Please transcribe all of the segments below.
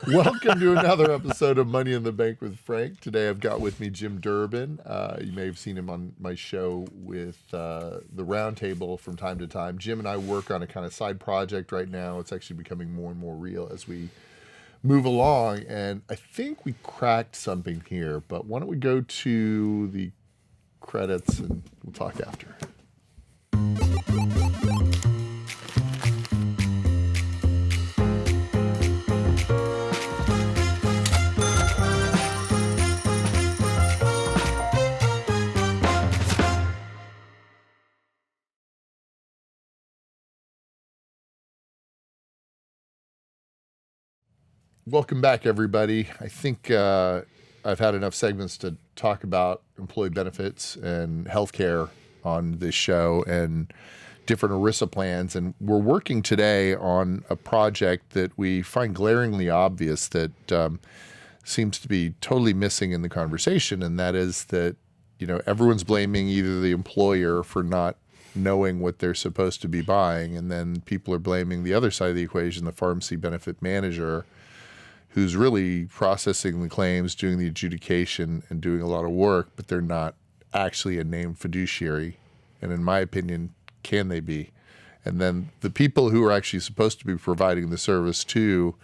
Welcome to another episode of Money in the Bank with Frank. Today I've got with me Jim Durbin. You may have seen him on my show with the Roundtable from time to time. Jim and I work on a kind of side project right now. It's actually becoming more and more real as we move along. And I think we cracked something here, but why don't we go to the credits and we'll talk after. Welcome back, everybody. I think I've had enough segments to talk about employee benefits and healthcare on this show and different ERISA plans. And we're working today on a project that we find glaringly obvious that seems to be totally missing in the conversation. And that is that, everyone's blaming either the employer for not knowing what they're supposed to be buying. And then people are blaming the other side of the equation, the pharmacy benefit manager, who's really processing the claims, doing the adjudication, and doing a lot of work, but they're not actually a named fiduciary. And in my opinion, can they be? And then the people who are actually supposed to be providing the service to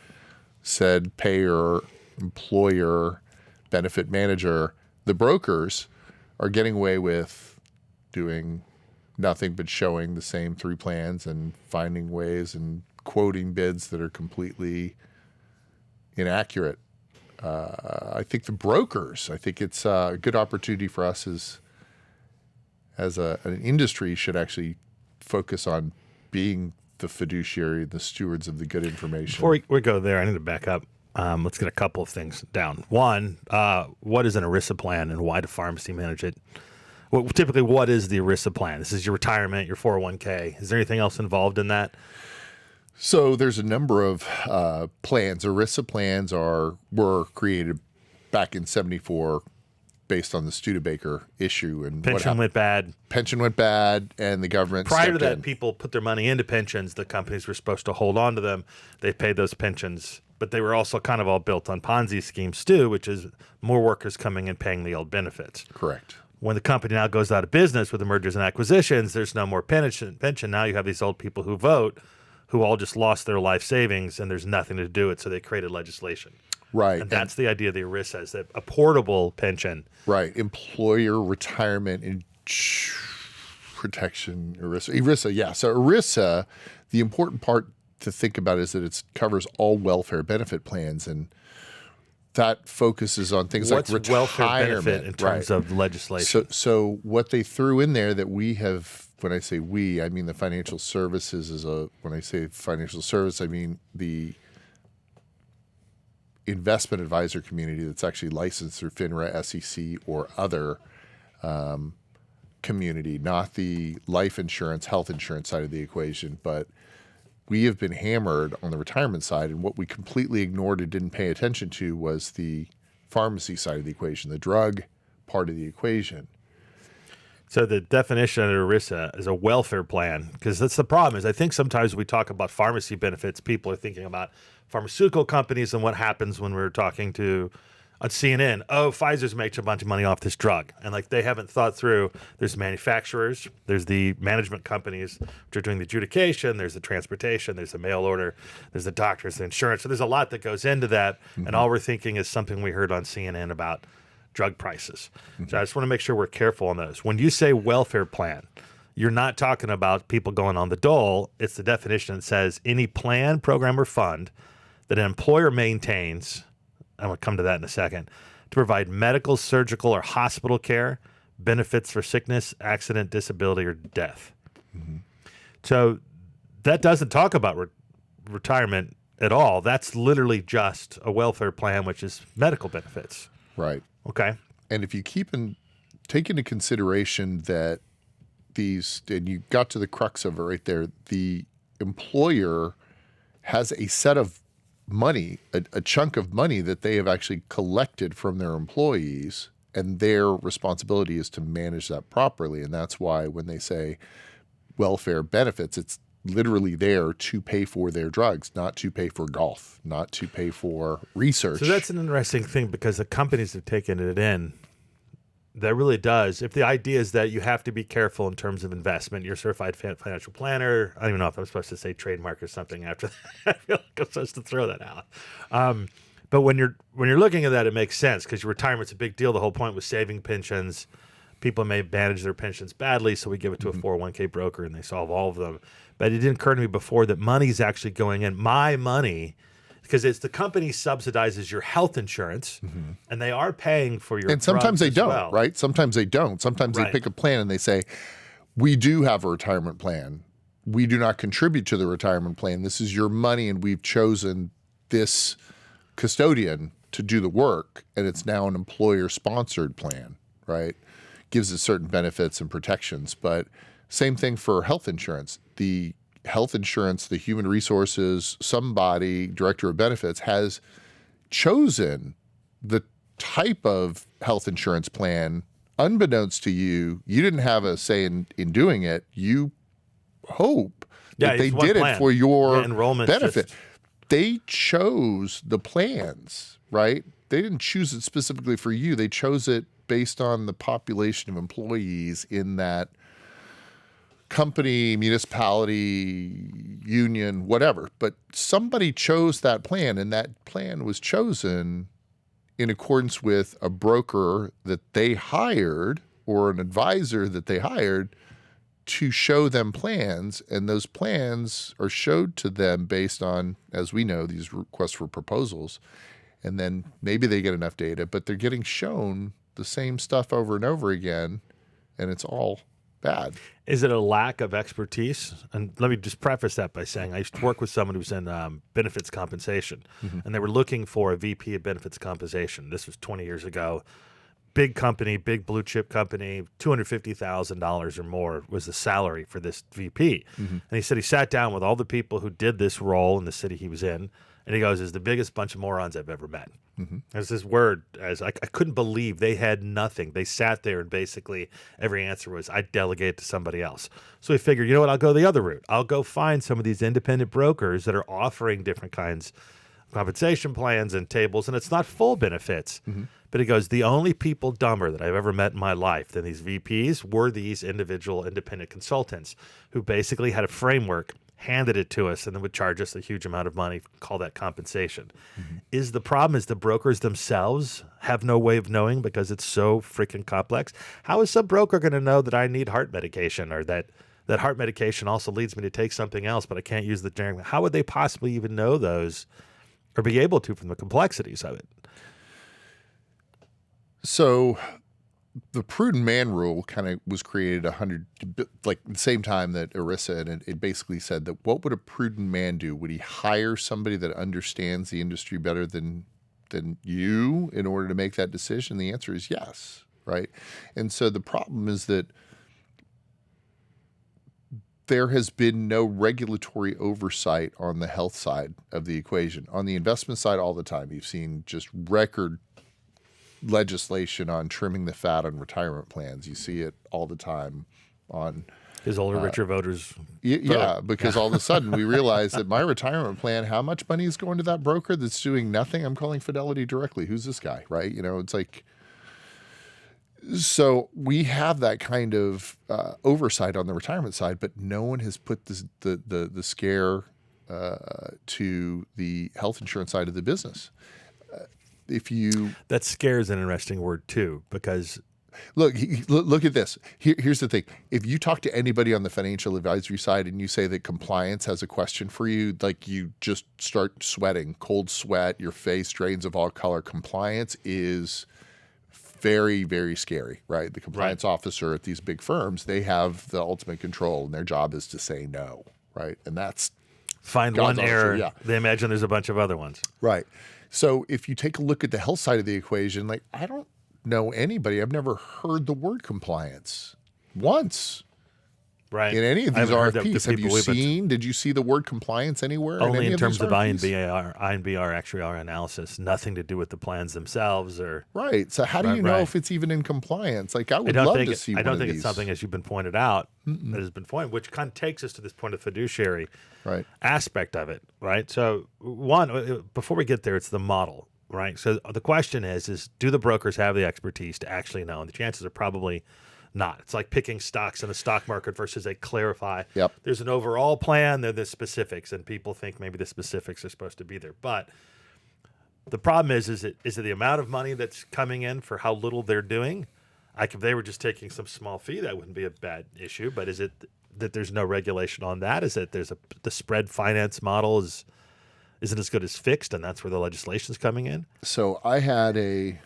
said payer, employer, benefit manager, the brokers, are getting away with doing nothing but showing the same three plans and finding ways and quoting bids that are completely inaccurate. I think the brokers, I think it's a good opportunity for us as an industry should actually focus on being the fiduciary, the stewards of the good information. Before we go there, I need to back up. Let's get a couple of things down. One, what is an ERISA plan and why do pharmacy manage it? Well, typically, what is the ERISA plan? This is your retirement, your 401k. Is there anything else involved in that? So there's a number of plans. ERISA plans were created back in '74 based on the Studebaker issue. And pension went bad. Pension went bad, and the government Prior to stepped that, in. people put their money into pensions. The companies were supposed to hold on to them. They paid those pensions, but they were also kind of all built on Ponzi schemes too, which is more workers coming and paying the old benefits. Correct. When the company now goes out of business with the mergers and acquisitions, there's no more pension. Now you have these old people who vote who all just lost their life savings and there's nothing to do it, so they created legislation. Right. And that's the idea of the ERISA, is that a portable pension. Right. Employer retirement and protection, ERISA, yeah. So ERISA, the important part to think about is that it covers all welfare benefit plans, and that focuses on things like retirement. What's welfare benefit in terms of legislation? So what they threw in there that we have, when I say we, I mean the financial services when I say financial service, I mean the investment advisor community that's actually licensed through FINRA, SEC, or other community, not the life insurance, health insurance side of the equation. But we have been hammered on the retirement side, and what we completely ignored and didn't pay attention to was the pharmacy side of the equation, the drug part of the equation. So the definition of ERISA is a welfare plan, because that's the problem. Is I think sometimes we talk about pharmacy benefits, people are thinking about pharmaceutical companies and what happens when we're talking to on CNN. Oh, Pfizer's making a bunch of money off this drug, and like they haven't thought through. There's manufacturers, there's the management companies which are doing the adjudication, there's the transportation, there's the mail order, there's the doctors, the insurance. So there's a lot that goes into that, and all we're thinking is something we heard on CNN about drug prices. So I just want to make sure we're careful on those. When you say welfare plan, you're not talking about people going on the dole. It's the definition that says any plan, program, or fund that an employer maintains, I'm going to come to that in a second, to provide medical, surgical, or hospital care, benefits for sickness, accident, disability, or death. So that doesn't talk about retirement at all. That's literally just a welfare plan, which is medical benefits. Right. Okay. And if you take into consideration that and you got to the crux of it right there, the employer has a set of money, a chunk of money that they have actually collected from their employees, and their responsibility is to manage that properly. And that's why when they say welfare benefits, it's literally there to pay for their drugs, not to pay for golf, not to pay for research. So that's an interesting thing because the companies have taken it in. That really does. If the idea is that you have to be careful in terms of investment, you're a certified financial planner. I don't even know if I'm supposed to say trademark or something after that. I feel like I'm supposed to throw that out. But when you're looking at that, it makes sense because your retirement's a big deal. The whole point was saving pensions. People may manage their pensions badly, so we give it to a 401k broker and they solve all of them. But it didn't occur to me before that money's actually going in. My money, because it's the company subsidizes your health insurance, and they are paying for your. And sometimes they drugs as don't, well. right? Sometimes they don't. Sometimes they pick a plan and they say, "We do have a retirement plan. We do not contribute to the retirement plan. This is your money, and we've chosen this custodian to do the work, and it's now an employer-sponsored plan, right? Gives it certain benefits and protections, but same thing for health insurance. The health insurance, the human resources, somebody, director of benefits, has chosen the type of health insurance plan unbeknownst to you. You didn't have a say in doing it. You hope that they did it for your benefit. They chose the plans, right? They didn't choose it specifically for you. They chose it based on the population of employees in that company, municipality, union, whatever. But somebody chose that plan, and that plan was chosen in accordance with a broker that they hired or an advisor that they hired to show them plans. And those plans are showed to them based on, as we know, these requests for proposals. And then maybe they get enough data, but they're getting shown the same stuff over and over again, and it's all bad. Is it a lack of expertise? And let me just preface that by saying I used to work with someone who was in benefits compensation, and they were looking for a VP of benefits compensation. This was 20 years ago. Big company, big blue chip company, $250,000 or more was the salary for this VP. And he said he sat down with all the people who did this role in the city he was in, and he goes, "It's the biggest bunch of morons I've ever met." There's this word, as I couldn't believe they had nothing. They sat there and basically every answer was, "I delegate to somebody else." So he figured, you know what, I'll go the other route. I'll go find some of these independent brokers that are offering different kinds of compensation plans and tables, and it's not full benefits. But he goes, the only people dumber that I've ever met in my life than these VPs were these individual independent consultants who basically had a framework, handed it to us, and then would charge us a huge amount of money, call that compensation. Is the problem is the brokers themselves have no way of knowing because it's so freaking complex? How is some broker going to know that I need heart medication or that heart medication also leads me to take something else, but I can't use the generic? How would they possibly even know those or be able to from the complexities of it? So the prudent man rule kind of was created like the same time that ERISA, and it basically said that what would a prudent man do? Would he hire somebody that understands the industry better than you in order to make that decision? The answer is yes, right? And so the problem is that there has been no regulatory oversight on the health side of the equation. On the investment side, all the time, you've seen just record legislation on trimming the fat on retirement plans. You see it all the time on his older, richer voters. Yeah, because all of a sudden we realize that my retirement plan, how much money is going to that broker that's doing nothing? I'm calling Fidelity directly. Who's this guy, right? You know, it's like, so we have that kind of oversight on the retirement side, but no one has put the scare to the health insurance side of the business. That scare is an interesting word too, because look at this. Here's the thing. If you talk to anybody on the financial advisory side and you say that compliance has a question for you, like you just start sweating, cold sweat, your face drains of all color. Compliance is very, very scary, right? The compliance officer at these big firms, they have the ultimate control, and their job is to say no, right? And that's find God's one officer, error. yeah. They imagine there's a bunch of other ones. Right. So if you take a look at the health side of the equation, like I don't know anybody, I've never heard the word compliance once Right. in any of I these haven't heard that RFPs. the Have you people we've been- seen? Did you see the word compliance anywhere? Only any in of terms these of RFPs? INBR actuarial analysis, nothing to do with the plans themselves or. Right. So how do you know Right. if it's even in compliance? Like I I would don't love think to see I one don't of think these. it's something, as you've been pointed out, that has been pointed, which kind of takes us to this point of fiduciary Right. aspect of it, right? So before we get there, it's the model, right? So the question is do the brokers have the expertise to actually know? And the chances are probably not. It's like picking stocks in the stock market versus they clarify. Yep. There's an overall plan, there are the specifics, and people think maybe the specifics are supposed to be there. But the problem is it the amount of money that's coming in for how little they're doing? Like if they were just taking some small fee, that wouldn't be a bad issue. But is it that there's no regulation on that? Is it the spread finance model isn't as good as fixed, and that's where the legislation's coming in? So I had a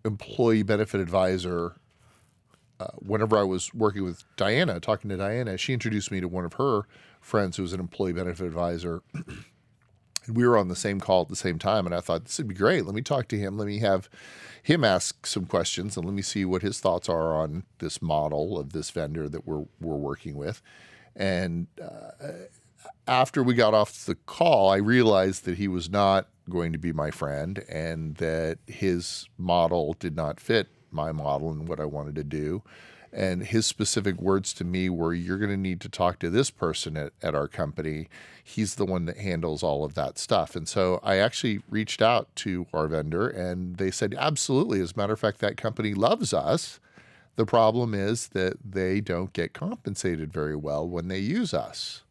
employee benefit advisor. Whenever I was working with Diana, talking to Diana, she introduced me to one of her friends who was an employee benefit advisor. And we were on the same call at the same time, and I thought this would be great. Let me talk to him. Let me have him ask some questions, and let me see what his thoughts are on this model of this vendor that we're working with. And after we got off the call, I realized that he was not going to be my friend, and that his model did not fit my model and what I wanted to do. And his specific words to me were, you're going to need to talk to this person at our company. He's the one that handles all of that stuff. And so I actually reached out to our vendor, and they said, absolutely. As a matter of fact, that company loves us. The problem is that they don't get compensated very well when they use us.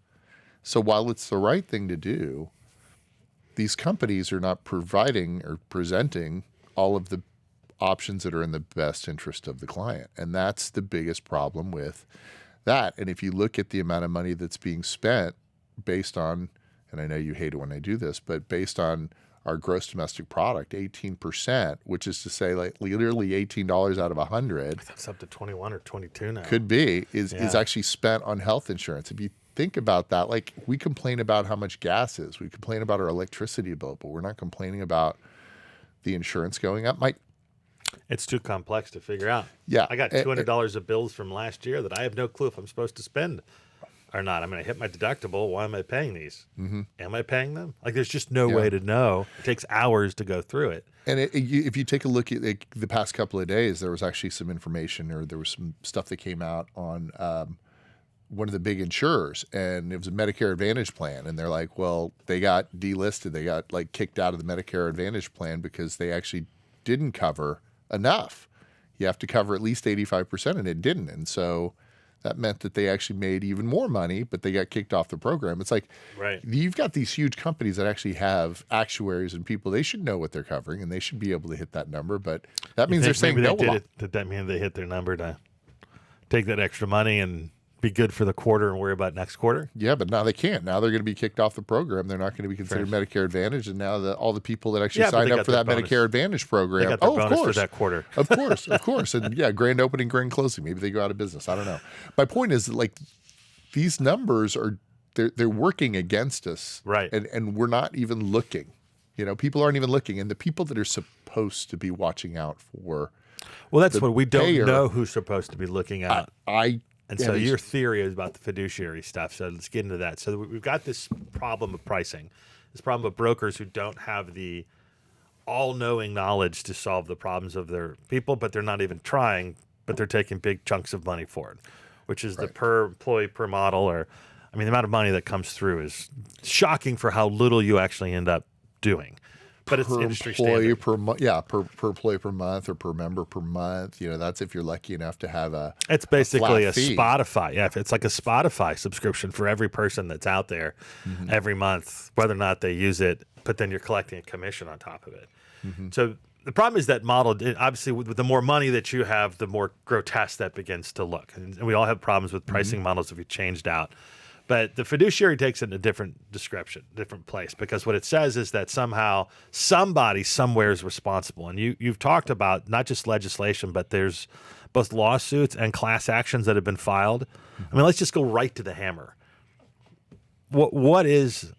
So while it's the right thing to do, these companies are not providing or presenting all of the options that are in the best interest of the client. And that's the biggest problem with that. And if you look at the amount of money that's being spent based on, and I know you hate it when I do this, but based on our gross domestic product, 18%, which is to say like literally $18 out of 100. That's up to 21 or 22 now. Could be, is actually spent on health insurance. If you think about that, like we complain about how much gas is, we complain about our electricity bill, but we're not complaining about the insurance going up. It's too complex to figure out. Yeah. I got $200 of bills from last year that I have no clue if I'm supposed to spend or not. I mean, I hit my deductible. Why am I paying these? Mm-hmm. Am I paying them? Like, there's just no way to know. It takes hours to go through it. And if you take a look at the past couple of days, there was actually some information, or there was some stuff that came out on one of the big insurers, and it was a Medicare Advantage plan. And they're like, well, they got delisted. They got like kicked out of the Medicare Advantage plan because they actually didn't cover enough. You have to cover at least 85%, and it didn't. And so that meant that they actually made even more money, but they got kicked off the program. It's like, you've got these huge companies that actually have actuaries and people. They should know what they're covering, and they should be able to hit that number. But that means they're saying no a lot. Did that mean they hit their number to take that extra money and be good for the quarter and worry about next quarter? Yeah, but now they can't. Now they're going to be kicked off the program. They're not going to be considered Medicare Advantage. And now all the people that actually signed up for that Medicare Advantage program, they got their bonus for that quarter. Of course. And yeah, grand opening, grand closing. Maybe they go out of business. I don't know. My point is that, like, these numbers they're working against us. Right. And we're not even looking. You know, people aren't even looking. And the people that are supposed to be watching out for. Well, that's what we don't know who's supposed to be looking out. And so your theory is about the fiduciary stuff. So let's get into that. So we've got this problem of pricing, this problem of brokers who don't have the all-knowing knowledge to solve the problems of their people, but they're not even trying, but they're taking big chunks of money for it, which is the per employee per model. Or, I mean, the amount of money that comes through is shocking for how little you actually end up doing. But it's industry standard. Per employee per month, or per member per month. You know, that's if you're lucky enough to have a. It's basically a fee. Spotify. Yeah, it's like a Spotify subscription for every person that's out there every month, whether or not they use it. But then you're collecting a commission on top of it. Mm-hmm. So the problem is that model. Obviously, with the more money that you have, the more grotesque that begins to look. And we all have problems with pricing models if you changed out. But the fiduciary takes it in a different description, different place, because what it says is that somehow somebody somewhere is responsible. And you've talked about not just legislation, but there's both lawsuits and class actions that have been filed. I mean, let's just go right to the hammer. What is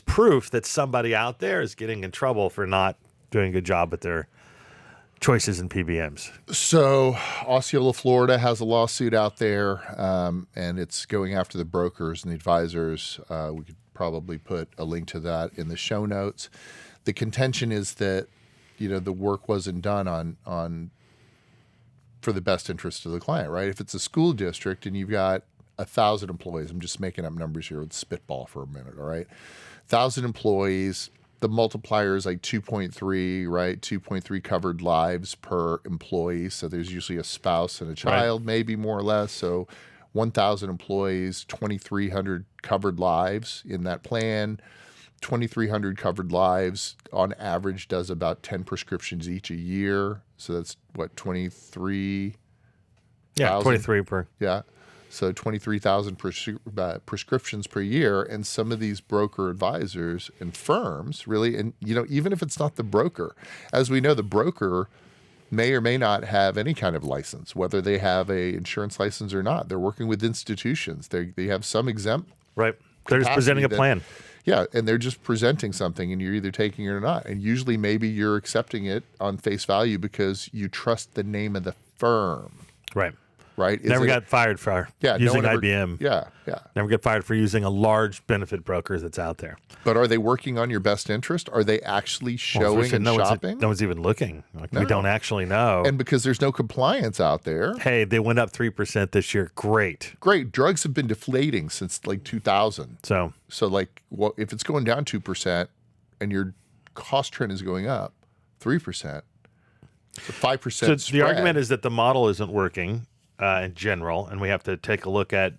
proof that somebody out there is getting in trouble for not doing a good job at their choices in PBMs? So Osceola, Florida has a lawsuit out there, and it's going after the brokers and the advisors. We could probably put a link to that in the show notes. The contention is that, the work wasn't done on for the best interest of the client, right? If it's a school district and you've got 1,000 employees, I'm just making up numbers here with spitball for a minute, all right? 1,000 employees, the multiplier is like 2.3, right? 2.3 covered lives per employee. So there's usually a spouse and a child, maybe more or less. So 1,000 employees, 2,300 covered lives in that plan. 2,300 covered lives on average does about 10 prescriptions each a year. So that's what, 23? Yeah, 23 per. Yeah. So 23,000 prescriptions per year. And some of these broker advisors and firms really, and even if it's not the broker, as we know, the broker may or may not have any kind of license, whether they have a insurance license or not. They're working with institutions. They have some exempt. Right. They're just presenting a plan. Yeah, and they're just presenting something, and you're either taking it or not. And usually maybe you're accepting it on face value because you trust the name of the firm. Right. Right? Never got fired for using IBM. Yeah. Never get fired for using a large benefit broker that's out there. But are they working on your best interest? Are they actually showing and shopping? No one's even looking. We don't actually know. And because there's no compliance out there. Hey, they went up 3% this year. Great. Drugs have been deflating since like 2000. So if it's going down 2% and your cost trend is going up 3%, so 5%. So the argument is that the model isn't working in general, and we have to take a look at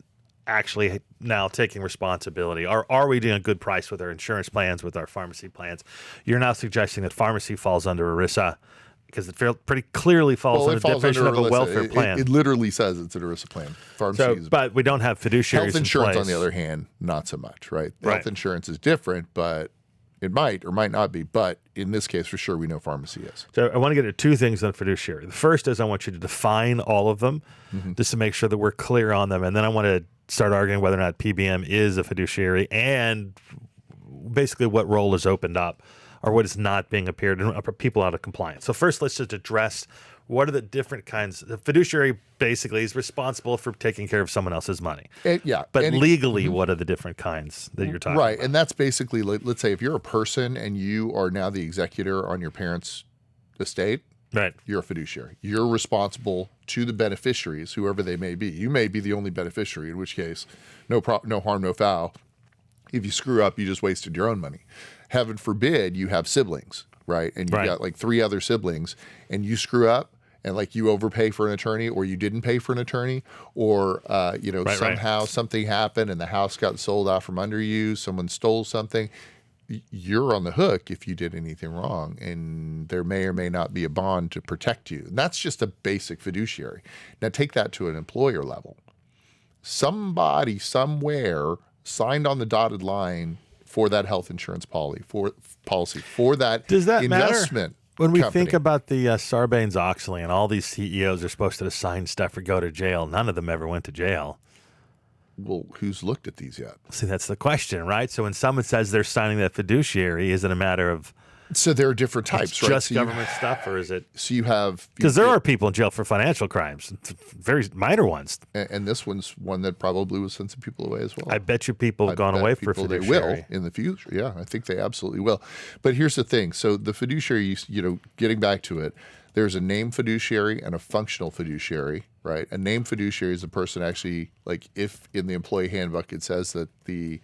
actually now taking responsibility. Are we doing a good price with our insurance plans, with our pharmacy plans? You're now suggesting that pharmacy falls under ERISA because it pretty clearly falls under the definition of a welfare plan. It literally says it's an ERISA plan. But we don't have fiduciaries. Health insurance, in place. on the other hand, not so much, right? Right. Health insurance is different, but it might or might not be. But in this case, for sure, we know pharmacy is. So I want to get at two things on fiduciary. The first is I want you to define all of them just to make sure that we're clear on them. And then I want to start arguing whether or not PBM is a fiduciary and basically what role is opened up or what is not being appeared and people out of compliance. So first, let's just address what are the different kinds. The fiduciary basically is responsible for taking care of someone else's money. But legally, what are the different kinds that you're talking about? Right, and that's basically, let's say if you're a person and you are now the executor on your parents' estate, right, you're a fiduciary. You're responsible to the beneficiaries, whoever they may be. You may be the only beneficiary, in which case, no harm, no foul. If you screw up, you just wasted your own money. Heaven forbid you have siblings, right? And you've got like 3 other siblings, and you screw up, and like you overpay for an attorney, or you didn't pay for an attorney, or somehow something happened and the house got sold out from under you, someone stole something. You're on the hook if you did anything wrong, and there may or may not be a bond to protect you. And that's just a basic fiduciary. Now take that to an employer level. Somebody somewhere signed on the dotted line for that health insurance policy, for that Does that investment. Matter? When we company. think about the Sarbanes-Oxley and all these CEOs are supposed to sign stuff or go to jail, none of them ever went to jail. Well, who's looked at these yet? See, that's the question, right? So when someone says they're signing that fiduciary, is it a matter of So there are different types, right? just government stuff, or is it? So you have Because there are people in jail for financial crimes, very minor ones. and this one's one that probably will send some people away as well. I bet you people have gone away for fiduciary. They will in the future. Yeah, I think they absolutely will. But here's the thing. So the fiduciary, getting back to it, there's a named fiduciary and a functional fiduciary, right? A named fiduciary is a person actually, like if in the employee handbook it says that the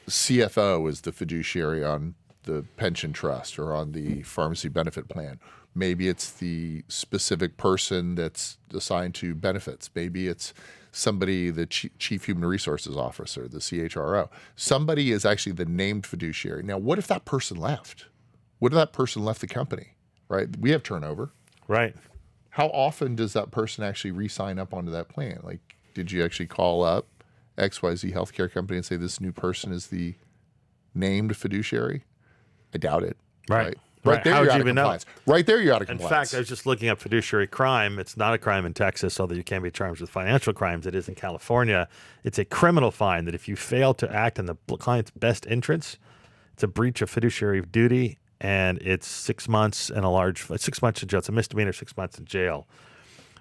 CFO is the fiduciary on the pension trust or on the pharmacy benefit plan. Maybe it's the specific person that's assigned to benefits. Maybe it's somebody, the chief human resources officer, the CHRO. Somebody is actually the named fiduciary. Now, what if that person left? What if that person left the company, right? We have turnover. Right. How often does that person actually re-sign up onto that plan? Like, did you actually call up XYZ healthcare company and say this new person is the named fiduciary? I doubt it. Right. Right there, How you're would out you of even know? compliance. Right there, you're out of In compliance. fact, I was just looking up fiduciary crime. It's not a crime in Texas, although you can be charged with financial crimes. It is in California. It's a criminal fine that if you fail to act in the client's best interests, it's a breach of fiduciary duty, and it's 6 months and 6 months in jail. It's a misdemeanor, 6 months in jail.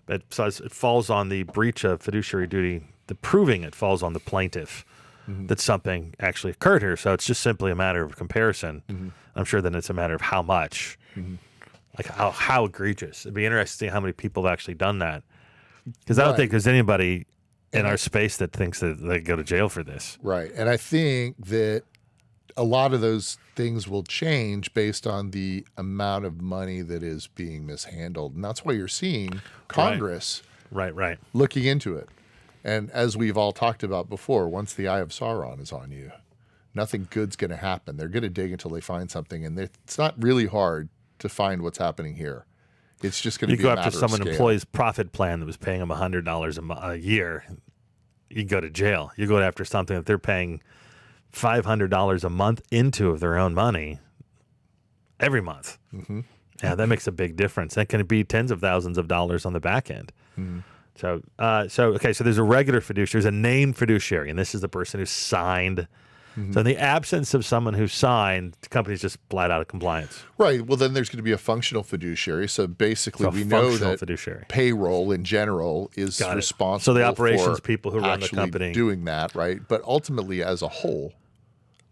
But so it falls on the breach of fiduciary duty. The proving it falls on the plaintiff that something actually occurred here. So it's just simply a matter of comparison. I'm sure then it's a matter of how much, like how egregious. It'd be interesting to see how many people have actually done that. Because I don't think there's anybody in our space that thinks that they go to jail for this. Right. And I think that a lot of those things will change based on the amount of money that is being mishandled. And that's why you're seeing Congress right looking into it. And as we've all talked about before, once the eye of Sauron is on you, nothing good's going to happen. They're going to dig until they find something. And it's not really hard to find what's happening here. It's just going to be a matter of scale. You go after someone employee's profit plan that was paying them $100 a year, you go to jail. You go after something that they're paying $500 a month into of their own money every month. Yeah, that makes a big difference. That can be tens of thousands of dollars on the back end. So there's a regular fiduciary, there's a named fiduciary, and this is the person who signed. So in the absence of someone who signed, the company's just flat out of compliance. Right. Well, then there's going to be a functional fiduciary. So basically, we know that fiduciary. Payroll in general is responsible. So the operations for people who run the company doing that, right? But ultimately, as a whole,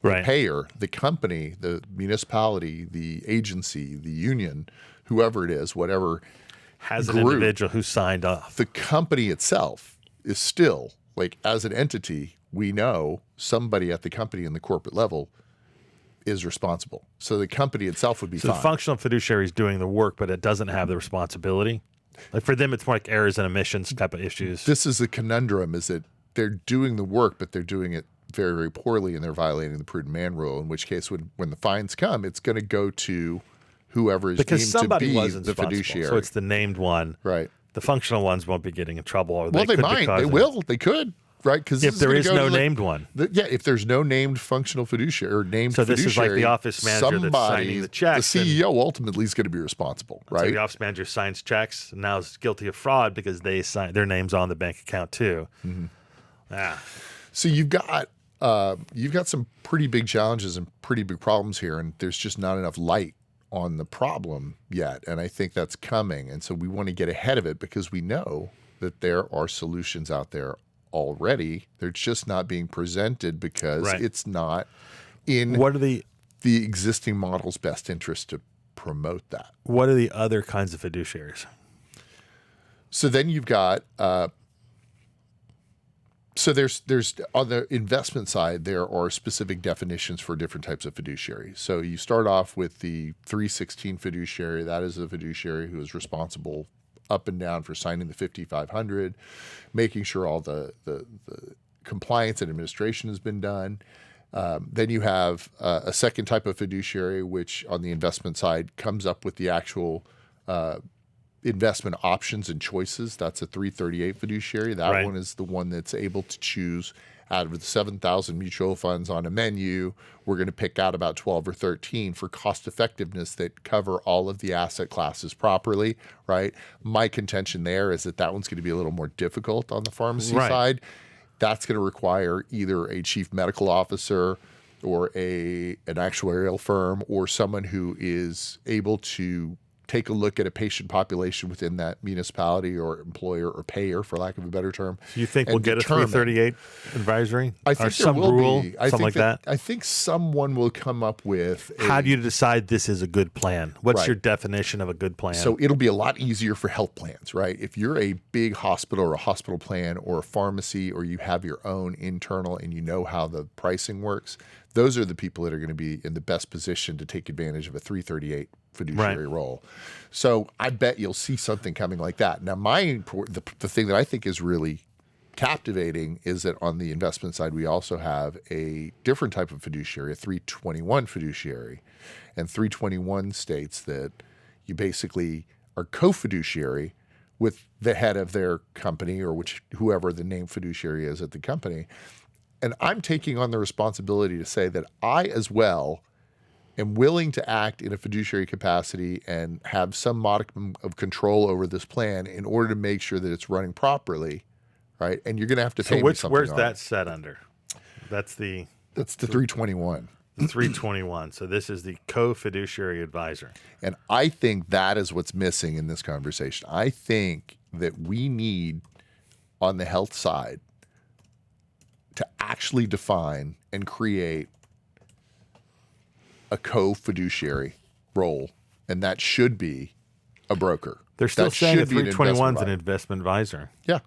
the payer, the company, the municipality, the agency, the union, whoever it is, whatever has group, an individual who signed off. The company itself is still, like, as an entity, we know somebody at the company in the corporate level is responsible. So the company itself would be fine. The functional fiduciary is doing the work, but it doesn't have the responsibility. Like for them, it's more like errors and omissions type of issues. This is the conundrum, is that they're doing the work, but they're doing it very, very poorly, and they're violating the prudent man rule, in which case when the fines come, it's going to go to whoever is deemed to be the fiduciary. So it's the named one. Right. The functional ones won't be getting in trouble. Or well, they might. They will. They could. Right, because if there is no named one, if there's no named functional fiduciary or named so fiduciary, this is like the office manager that's signing the checks. The CEO ultimately is going to be responsible, right? So the office manager signs checks and now is guilty of fraud because they sign their names on the bank account too. So you've got some pretty big challenges and pretty big problems here, and there's just not enough light on the problem yet, and I think that's coming. And so we want to get ahead of it because we know that there are solutions out there already. They're just not being presented because it's not in the existing model's best interest to promote that. What are the other kinds of fiduciaries? So then you've got so there's on the investment side, there are specific definitions for different types of fiduciary. So you start off with the 316 fiduciary. That is a fiduciary who is responsible up and down for signing the 5500, making sure all the compliance and administration has been done. Then you have a second type of fiduciary, which on the investment side comes up with the actual investment options and choices. That's a 338 fiduciary. That one is the one that's able to choose out of the 7,000 mutual funds on a menu. We're going to pick out about 12 or 13 for cost effectiveness that cover all of the asset classes properly, right? My contention there is that one's going to be a little more difficult on the pharmacy side. That's going to require either a chief medical officer or an actuarial firm or someone who is able to take a look at a patient population within that municipality or employer or payer, for lack of a better term. So you think we'll get a 338 advisory? I think or some rule, something like that? I think someone will come up with how do you decide this is a good plan? What's your definition of a good plan? So it'll be a lot easier for health plans, right? If you're a big hospital or a hospital plan or a pharmacy, or you have your own internal and you know how the pricing works, those are the people that are going to be in the best position to take advantage of a 338 fiduciary role. So I bet you'll see something coming like that. Now, the thing that I think is really captivating is that on the investment side, we also have a different type of fiduciary, a 321 fiduciary. And 321 states that you basically are co-fiduciary with the head of their company or whoever the named fiduciary is at the company. And I'm taking on the responsibility to say that I as well am willing to act in a fiduciary capacity and have some modicum of control over this plan in order to make sure that it's running properly, right? And you're going to have to pay me something. Where's that set under? That's the 321. 321. So this is the co-fiduciary advisor. And I think that is what's missing in this conversation. I think that we need, on the health side, to actually define and create a co-fiduciary role, and that should be a broker. They're still That saying should that be an 321 is an investment investment advisor. Yeah,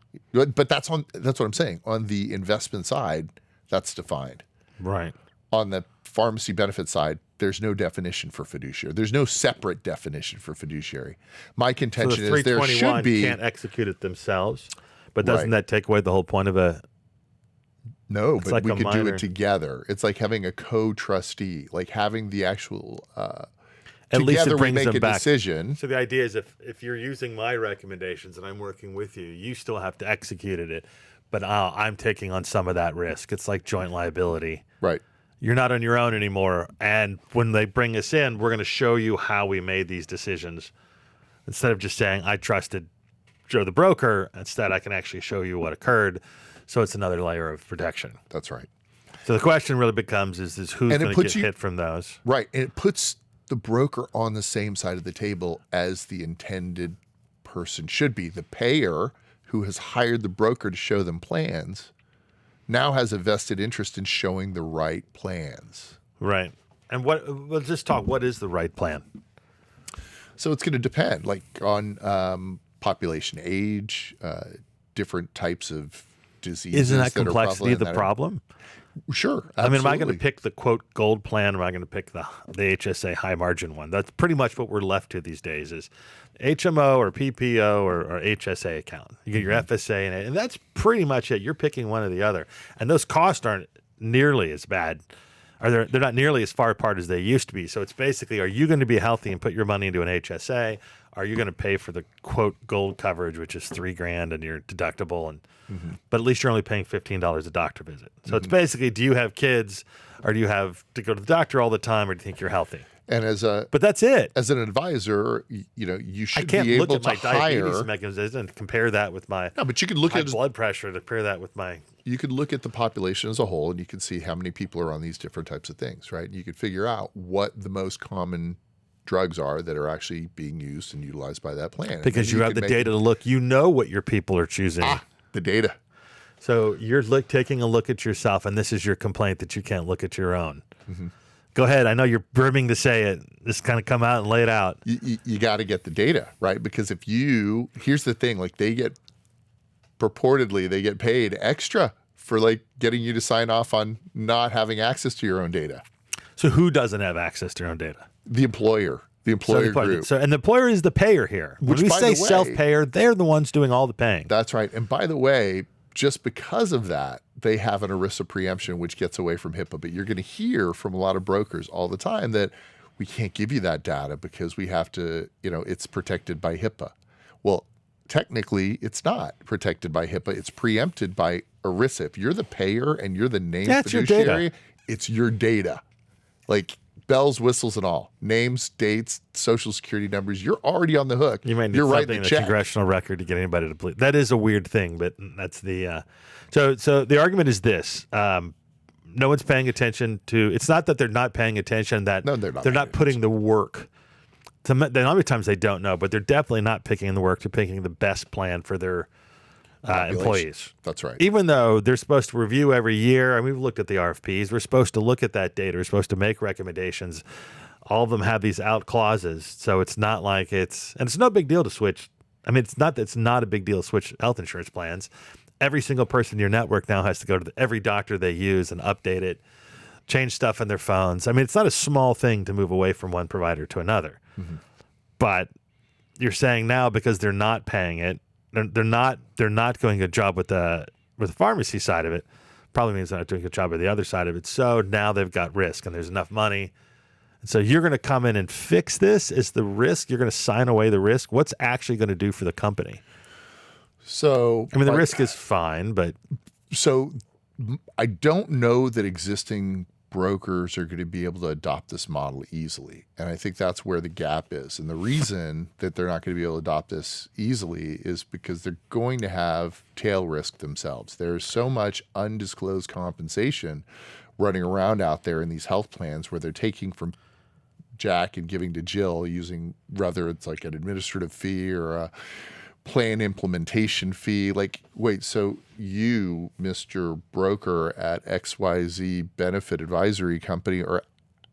but that's what I'm saying. On the investment side, that's defined. Right. On the pharmacy benefit side, there's no definition for fiduciary. There's no separate definition for fiduciary. My So the contention is there 321 should be can't execute it themselves, but doesn't that take away the whole point of a? no, It's but like we a could do minor- it together. It's like having a co-trustee, like having the actual. At least together it brings we make them a back. decision. So the idea is if you're using my recommendations and I'm working with you, you still have to execute it, but I'm taking on some of that risk. It's like joint liability. Right. You're not on your own anymore. And when they bring us in, we're going to show you how we made these decisions. Instead of just saying, I trusted Joe the broker, instead I can actually show you what occurred. So it's another layer of protection. That's right. So the question really becomes is who's going to get hit from those? Right. And it puts the broker on the same side of the table as the intended person should be. The payer who has hired the broker to show them plans now has a vested interest in showing the right plans. Right. And let's just talk, what is the right plan? So it's going to depend like on population age, different types of diseases. Isn't that that are complexity prevalent the in that problem? Sure. I mean, am I going absolutely. to pick the quote gold plan, or am I going to pick the HSA high margin one? That's pretty much what we're left to these days is HMO or PPO or HSA account. You get your FSA and that's pretty much it. You're picking one or the other. And those costs aren't nearly as bad. They're not nearly as far apart as they used to be. So it's basically, are you going to be healthy and put your money into an HSA? Are you going to pay for the quote gold coverage, which is $3,000 and your deductible? And but at least you're only paying $15 a doctor visit. So it's basically, do you have kids, or do you have to go to the doctor all the time, or do you think you're healthy? And But that's it. as an advisor, you I should can't be look able at to my diabetes hire. mechanism and compare that with my No, but you could look high at blood pressure, to compare that with my. you could look at the population as a whole, and you can see how many people are on these different types of things, right? You could figure out what the most common drugs are that are actually being used and utilized by that plan. And Because then you have can the make- data to look, you know what your people are choosing. the data. So you're taking a look at yourself, and this is your complaint that you can't look at your own. Go ahead. I know you're brimming to say it. Just kind of come out and lay it out. You got to get the data, right? Because here's the thing, like they get paid extra for like getting you to sign off on not having access to your own data. So who doesn't have access to their own data? The employer group. So, and the employer is the payer here. When Which, we by say the way- self-payer, they're the ones doing all the paying. That's right. And by the way, just because of that, they have an ERISA preemption, which gets away from HIPAA. But you're going to hear from a lot of brokers all the time that we can't give you that data because we have to, it's protected by HIPAA. Well, technically, it's not protected by HIPAA. It's preempted by ERISA. If you're the payer and you're the named That's your data. fiduciary, it's your data. Like bells, whistles, and all. Names, dates, social security numbers. You're already on the hook. You might need you're something writing in the the check. congressional record to get anybody to believe. That is a weird thing, but that's the. So the argument is this: no one's paying attention to. It's not that they're not paying attention. That No, they're not They're paying not putting the work. How many times they don't know, but they're definitely not picking the work to picking the best plan for their employees. That's right. Even though they're supposed to review every year, and we've looked at the RFPs, we're supposed to look at that data. We're supposed to make recommendations. All of them have these out clauses, so it's not like it's no big deal to switch. I mean, it's not a big deal to switch health insurance plans. Every single person in your network now has to go to every doctor they use and update it, change stuff in their phones. I mean, it's not a small thing to move away from one provider to another. But you're saying now because they're not paying it, they're not doing a good job with the pharmacy side of it. Probably means they're not doing a good job with the other side of it. So now they've got risk, and there's enough money. And so you're going to come in and fix this. Is the risk? You're going to sign away the risk. What's actually going to do for the company? So I mean, the risk is fine, but So I don't know that existing brokers are going to be able to adopt this model easily. And I think that's where the gap is. And the reason that they're not going to be able to adopt this easily is because they're going to have tail risk themselves. There's so much undisclosed compensation running around out there in these health plans where they're taking from Jack and giving to Jill using, whether it's like an administrative fee or a plan implementation fee. Like, wait, so you, Mr. Broker at XYZ Benefit Advisory Company, are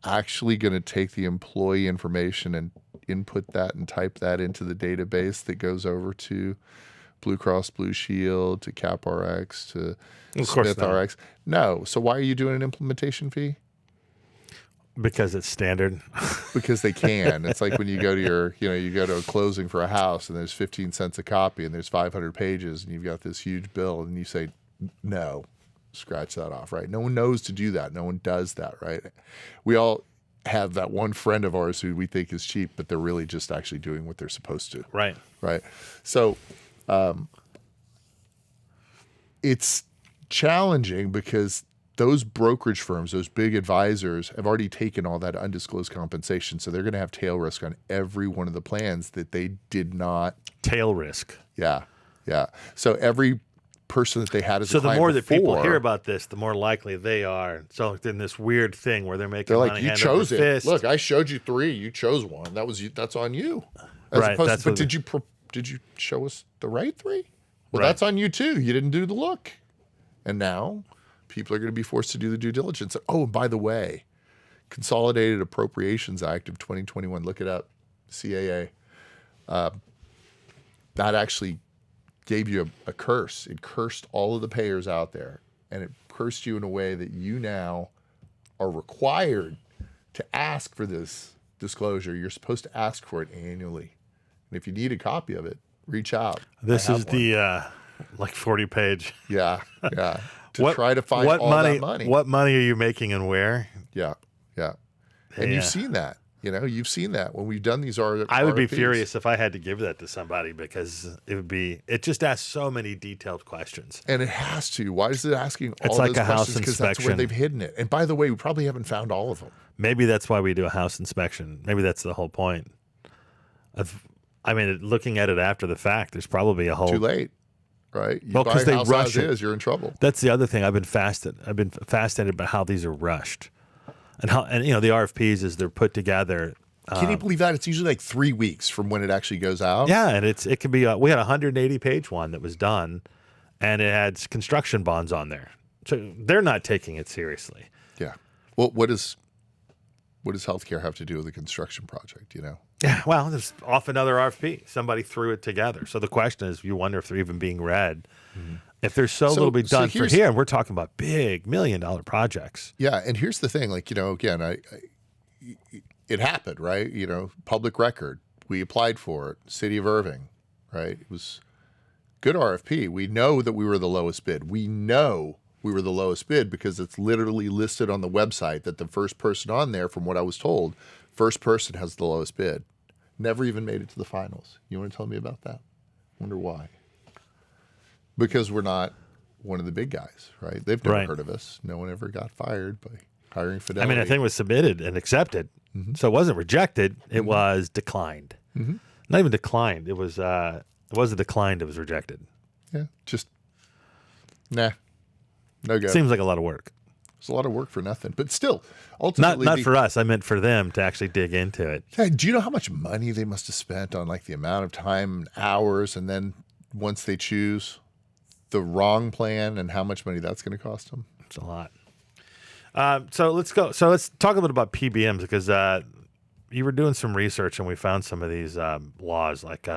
actually going to take the employee information and input that and type that into the database that goes over to Blue Cross Blue Shield, to CapRx, to SmithRx? No. So why are you doing an implementation fee? Because it's standard. Because they can. It's like when you go to you go to a closing for a house and there's 15 cents a copy and there's 500 pages and you've got this huge bill and you say, no, scratch that off, right? No one knows to do that. No one does that, right? We all have that one friend of ours who we think is cheap, but they're really just actually doing what they're supposed to. Right. Right. So it's challenging because those brokerage firms, those big advisors, have already taken all that undisclosed compensation. So they're going to have tail risk on every one of the plans that they did not. Tail risk. Yeah. Yeah. So every person that they had as a client the more that people before, hear about this, the more likely they are. So in this weird thing where they're making they're money like, you hand chose over it. fist. Look, I showed you 3. You chose one. That's on you. As Right, opposed that's to, what but did you show us the right 3? Well, Right. that's on you too. You didn't do the look. And now people are going to be forced to do the due diligence. Oh, and by the way, Consolidated Appropriations Act of 2021, look it up, CAA. That actually gave you a curse. It cursed all of the payers out there, and it cursed you in a way that you now are required to ask for this disclosure. You're supposed to ask for it annually. And if you need a copy of it, reach out. This is the like 40-page. Yeah, yeah. Try to find all that money. What money are you making and where? Yeah, yeah. And you've seen that. You've seen that when we've done these RFPs. I would be furious if I had to give that to somebody because it just asks so many detailed questions. And it has to. Why is it asking all it's like those a house questions? Because inspection. that's where they've hidden it. And by the way, we probably haven't found all of them. Maybe that's why we do a house inspection. Maybe that's the whole point. Looking at it after the fact, there's probably a whole... Too late, right? You Well, buy because a they house rush as it. is, you're in trouble. That's the other thing. I've been fascinated by how these are rushed, and the RFPs as they're put together. Can you believe that? It's usually like 3 weeks from when it actually goes out. Yeah, and it can be. We had a 180-page one that was done, and it had construction bonds on there. So they're not taking it seriously. Yeah. Well, what does healthcare have to do with a construction project? Yeah. Well, there's off another RFP. Somebody threw it together. So the question is, you wonder if they're even being read. Mm-hmm. If there's so little be done for here, and we're talking about big $1 million projects. Yeah, and here's the thing. Like, again, it happened, right? Public record. We applied for it. City of Irving, right? It was good RFP. We know that we were the lowest bid. We know we were the lowest bid because it's literally listed on the website that the first person on there, from what I was told, first person has the lowest bid. Never even made it to the finals. You want to tell me about that? Wonder why. Because we're not one of the big guys, right? They've never heard of us. No one ever got fired by hiring Fidelity. I think it was submitted and accepted. Mm-hmm. So it wasn't rejected. It was declined. Mm-hmm. Not even declined. It wasn't declined. It was rejected. Yeah. Just, nah. No go. Seems like a lot of work. It's a lot of work for nothing. But still, ultimately... Not for us. I meant for them to actually dig into it. Yeah, do you know how much money they must have spent on like the amount of time and hours, and then once they choose the wrong plan and how much money that's going to cost them? It's a lot. So let's go. So let's talk a little bit about PBMs because you were doing some research and we found some of these laws. Like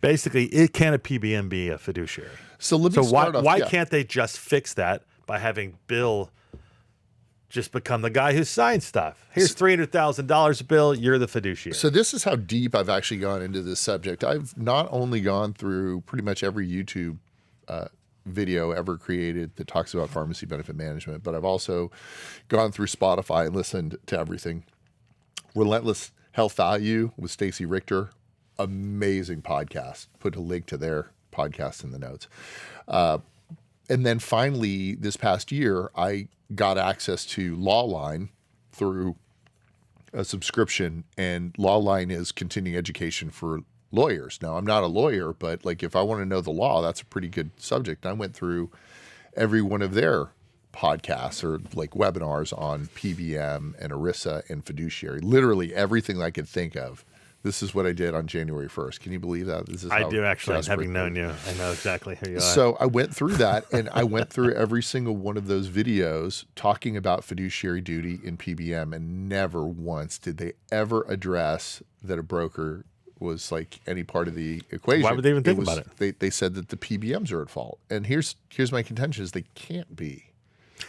basically, can a PBM be a fiduciary? So let me start off. Why can't they just fix that by having Bill just become the guy who signs stuff? Here's $300,000, Bill. You're the fiduciary. So this is how deep I've actually gone into this subject. I've not only gone through pretty much every YouTube video ever created that talks about pharmacy benefit management, but I've also gone through Spotify and listened to everything. Relentless Health Value with Stacey Richter, amazing podcast. Put a link to their podcast in the notes. And then finally, this past year, I got access to Lawline through a subscription, and Lawline is continuing education for lawyers. Now, I'm not a lawyer, but like if I want to know the law, that's a pretty good subject. I went through every one of their podcasts or like webinars on PBM and ERISA and fiduciary. Literally everything I could think of. This is what I did on January 1st. Can you believe that? This is I how do actually, desperate having known you. I know exactly who you are. So I went through that, and I went through every single one of those videos talking about fiduciary duty in PBM, and never once did they ever address that a broker was like any part of the equation. Why would they even think about it? They said that the PBMs are at fault. And here's my contention is they can't be.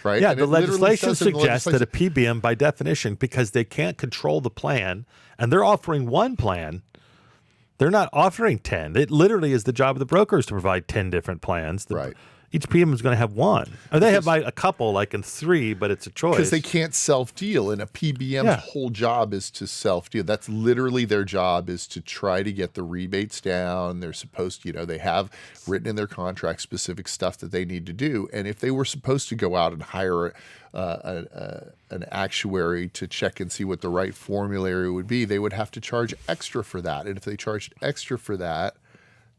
Right? Yeah, And the it literally legislation says in the suggests that a legislation- PBM, by definition, because they can't control the plan, and they're offering one plan, they're not offering 10. It literally is the job of the brokers to provide 10 different plans. Right. Each PBM is going to have one. Or they have a couple, like in 3, but it's a choice. Because they can't self-deal, and a PBM's whole job is to self-deal. That's literally their job, is to try to get the rebates down. They're supposed to, they have written in their contract specific stuff that they need to do. And if they were supposed to go out and hire an actuary to check and see what the right formulary would be, they would have to charge extra for that. And if they charged extra for that,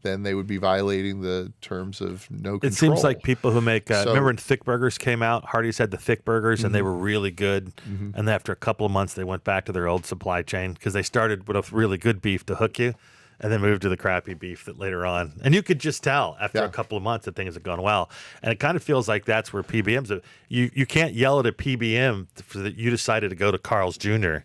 then they would be violating the terms of no control. It seems like people who make, remember when Thick Burgers came out? Hardee's had the Thick Burgers, and they were really good. And after a couple of months, they went back to their old supply chain because they started with a really good beef to hook you, and then moved to the crappy beef that later on. And you could just tell after a couple of months that things had gone well. And it kind of feels like that's where PBMs are. You can't yell at a PBM for that you decided to go to Carl's Jr.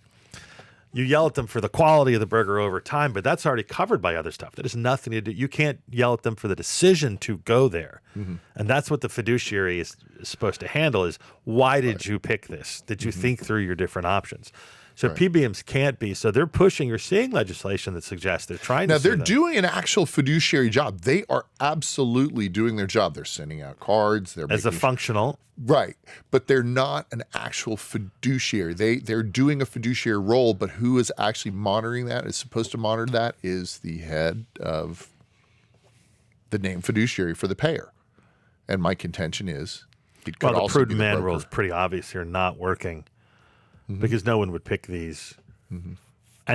You yell at them for the quality of the burger over time, but that's already covered by other stuff. That has nothing to do. You can't yell at them for the decision to go there. And that's what the fiduciary is supposed to handle is, why did you pick this? Did you think through your different options? So PBMs can't be. So they're pushing, you're seeing legislation that suggests they're trying to. Now, they're doing an actual fiduciary job. They are absolutely doing their job. They're sending out cards. They're as a functional. Right. But they're not an actual fiduciary. They're doing a fiduciary role, but who is actually monitoring that, is supposed to monitor that, is the head of the name fiduciary for the payer. And my contention is it could Well, the also be prudent the man broker. rule is pretty obvious here, not working. Because no one would pick these. And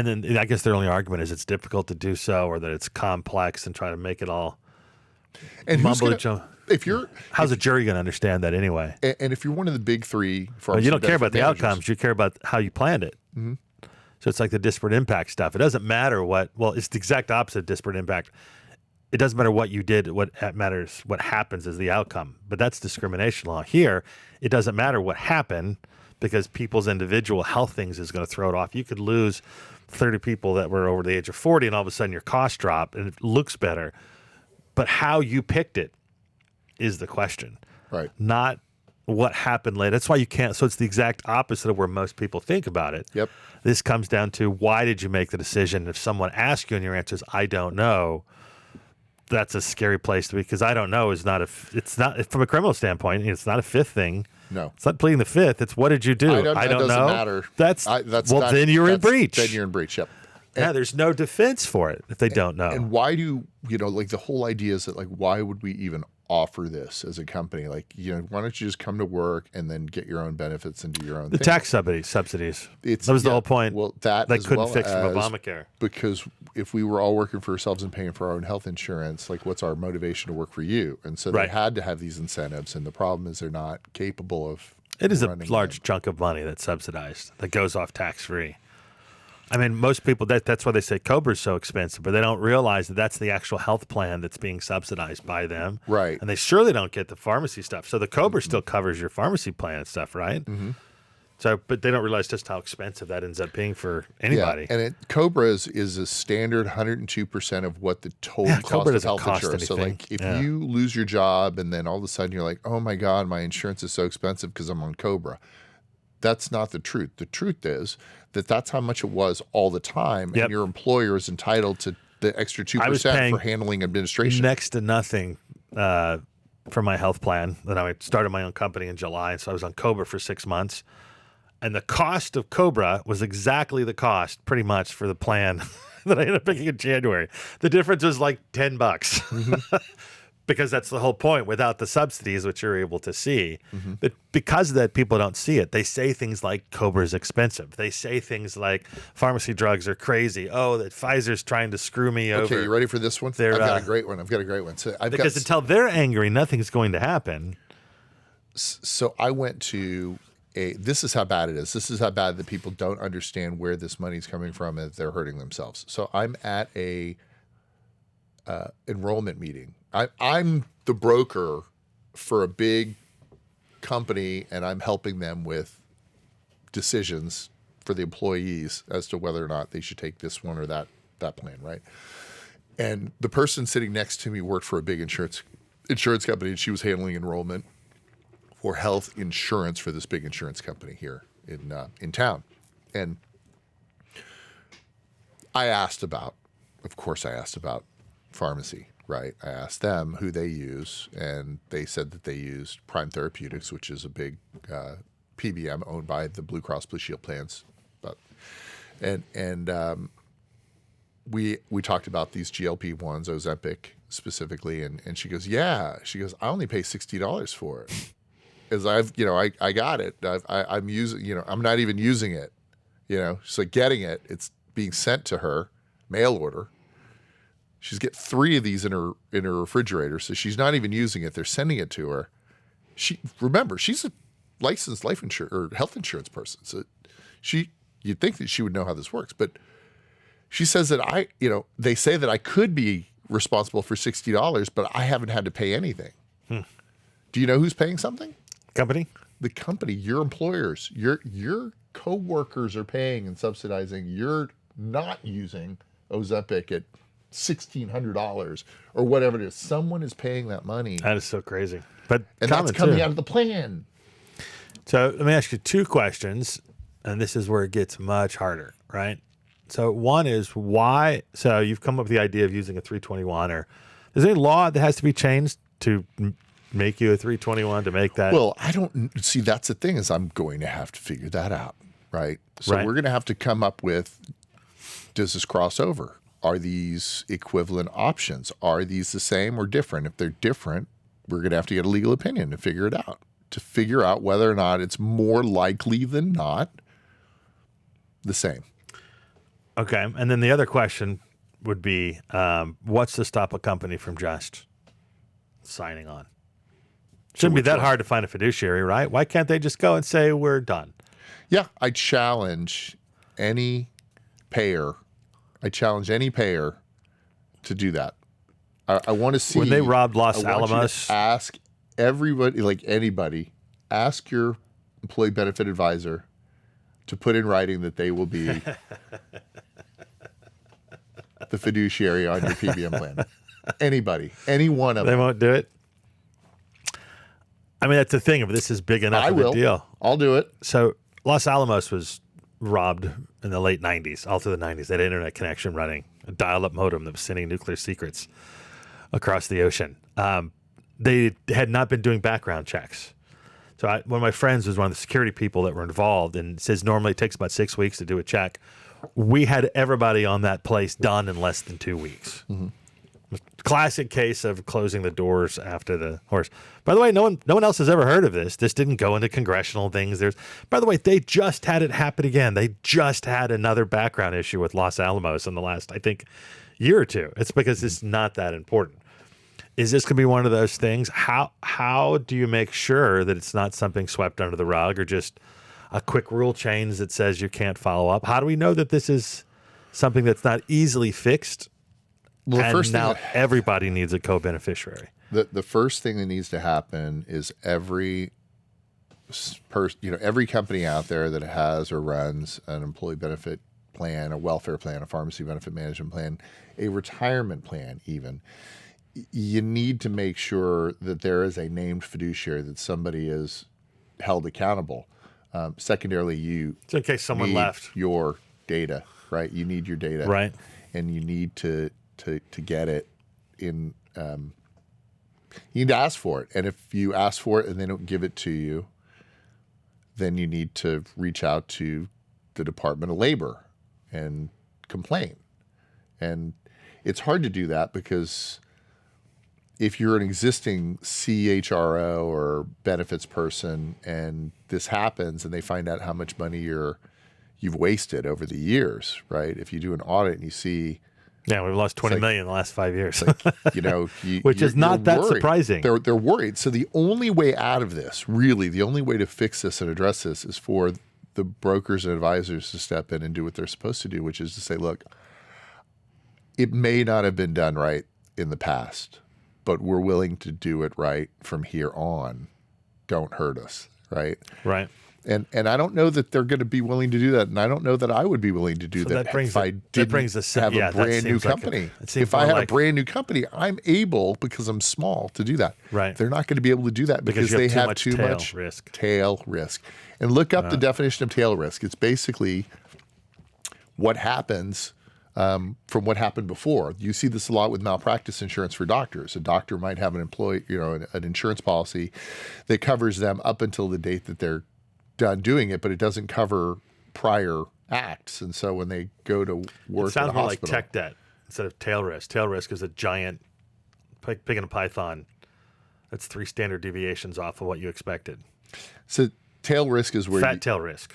then I guess their only argument is it's difficult to do so, or that it's complex, and try to make it all And who's mumble gonna, each other. if you're How's a jury going to understand that anyway? and if you're one of the big three Well, pharmacy you don't care about benefit the managers- outcomes. You care about how you planned it. So it's like the disparate impact stuff. It doesn't matter it's the exact opposite of disparate impact. It doesn't matter what you did. What matters, what happens is the outcome. But that's discrimination law. Here, it doesn't matter what happened, because people's individual health things is going to throw it off. You could lose 30 people that were over the age of 40, and all of a sudden your costs drop and it looks better. But how you picked it is the question. Right. Not what happened later. That's why you can't. So it's the exact opposite of where most people think about it. Yep. This comes down to, why did you make the decision? If someone asks you and your answer is, I don't know, that's a scary place to be, because I don't know is not it's not, from a criminal standpoint, it's not a fifth thing. No. It's not pleading the fifth. It's, what did you do? I don't know. matter. That's That's then you're in breach. Then you're in breach. Yep. Yeah, there's no defense for it if they don't know. And why do like the whole idea is that, like, why would we even offer this as a company? Like, why don't you just come to work and then get your own benefits and do your own The thing? tax subsidies. That was the whole point. Well, that they as couldn't well fix from as- Obamacare. Because if we were all working for ourselves and paying for our own health insurance, like, what's our motivation to work for you? And so they had to have these incentives. And the problem is they're not capable of. It is a running large them. chunk of money that's subsidized, that goes off tax-free. I mean, most people, that's why they say Cobra's so expensive, but they don't realize that that's the actual health plan that's being subsidized by them. Right. And they surely don't get the pharmacy stuff. So the Cobra still covers your pharmacy plan and stuff, right? So, but they don't realize just how expensive that ends up being for anybody. Yeah, and Cobra is a standard 102% of what the total Yeah, cost Cobra of doesn't health cost insurance. So, anything. like, if Yeah. you lose your job and then all of a sudden you're like, oh my God, my insurance is so expensive because I'm on Cobra. That's not the truth. The truth is that that's how much it was all the time, Yep. and your employer is entitled to the extra 2% paying for handling administration. Next to nothing for my health plan. Then I started my own company in July, so I was on Cobra for 6 months. And the cost of Cobra was exactly the cost, pretty much, for the plan that I ended up picking in January. The difference was like $10. Because that's the whole point. Without the subsidies, which you're able to see, but because of that, people don't see it. They say things like Cobra's expensive. They say things like pharmacy drugs are crazy. Oh, that Pfizer's trying to screw me over. Okay, you ready for this one? They're, I've got a great one. So Because until they're angry, nothing's going to happen. So I went to this is how bad it is. This is how bad that people don't understand where this money's coming from and they're hurting themselves. So I'm at a enrollment meeting. I'm the broker for a big company, and I'm helping them with decisions for the employees as to whether or not they should take this one or that plan, right? And the person sitting next to me worked for a big insurance company, and she was handling enrollment for health insurance for this big insurance company here in town. And of course I asked about pharmacy, right? I asked them who they use, and they said that they used Prime Therapeutics, which is a big PBM owned by the Blue Cross Blue Shield plans. We talked about these GLP-1s, Ozempic specifically, and she goes, yeah. She goes, I only pay $60 for it. As I got it. I'm using, I'm not even using it. She's like getting it. It's being sent to her, mail order. She's get 3 of these in her refrigerator, so she's not even using it. They're sending it to her. Remember, she's a licensed life insurance or health insurance person, so you'd think that she would know how this works. But she says that they say that I could be responsible for $60, but I haven't had to pay anything. Do you know who's paying something? Company? The company, your employers, your coworkers are paying and subsidizing. You're not using Ozempic at $1,600 or whatever it is. Someone is paying that money. That is so crazy. And that's coming out of the plan. So let me ask you 2 questions, and this is where it gets much harder, right? So one is why? So you've come up with the idea of using a 321, or is there any law that has to be changed to make you a 321 to make that? Well, I don't see. That's the thing, is I'm going to have to figure that out, right? So we're going to have to come up with, does this cross over? Are these equivalent options? Are these the same or different? If they're different, we're going to have to get a legal opinion to figure it out, whether or not it's more likely than not the same. Okay. And then the other question would be, what's to stop a company from just signing on? Shouldn't be that hard to find a fiduciary, right? Why can't they just go and say, we're done? Yeah. I challenge any payer to do that. I want to see. When they robbed Los Alamos. Ask everybody, like anybody, ask your employee benefit advisor to put in writing that they will be the fiduciary on your PBM plan. Anybody, any one of them. They won't do it? I mean, that's the thing. If this is big enough of a deal. I'll do it. So Los Alamos was robbed in the late 90s, all through the 90s. They had an internet connection running, a dial-up modem that was sending nuclear secrets across the ocean. They had not been doing background checks. So one of my friends was one of the security people that were involved, and says normally it takes about 6 weeks to do a check. We had everybody on that place done in less than 2 weeks. Mm-hmm. Classic case of closing the doors after the horse. By the way, no one else has ever heard of this. This didn't go into congressional things. By the way, they just had it happen again. They just had another background issue with Los Alamos in the last, I think, year or two. It's because it's not that important. Is this going to be one of those things? How do you make sure that it's not something swept under the rug or just a quick rule change that says you can't follow up? How do we know that this is something that's not easily fixed? Well, everybody needs a co-beneficiary. The first thing that needs to happen is every company out there that has or runs an employee benefit plan, a welfare plan, a pharmacy benefit management plan, a retirement plan even, you need to make sure that there is a named fiduciary, that somebody is held accountable. Secondarily, so in case someone left, your data, right? You need your data, right? And you need to get it in. You need to ask for it, and if you ask for it and they don't give it to you, then you need to reach out to the Department of Labor and complain. And it's hard to do that because if you're an existing CHRO or benefits person and this happens and they find out how much money you've wasted over the years, right? If you do an audit and you see Yeah, we've lost 20 million in the last 5 years. You know, Which is not that surprising. They're worried. So the only way out of this, really, the only way to fix this and address this is for the brokers and advisors to step in and do what they're supposed to do, which is to say, look, it may not have been done right in the past, but we're willing to do it right from here on. Don't hurt us, right? Right. And I don't know that they're going to be willing to do that, and I don't know that I would be willing to do that if I didn't have a brand new company. If I had a brand new company, I'm able, because I'm small, to do that. Right. They're not going to be able to do that because they have too much tail risk. And look up the definition of tail risk. It's basically what happens from what happened before. You see this a lot with malpractice insurance for doctors. A doctor might have an insurance policy that covers them up until the date that they're done doing it, but it doesn't cover prior acts. And so when they go to work it sounds at a more hospital, like tech debt instead of tail risk. Tail risk is a giant pig in a python. That's 3 standard deviations off of what you expected. So tail risk is where tail risk.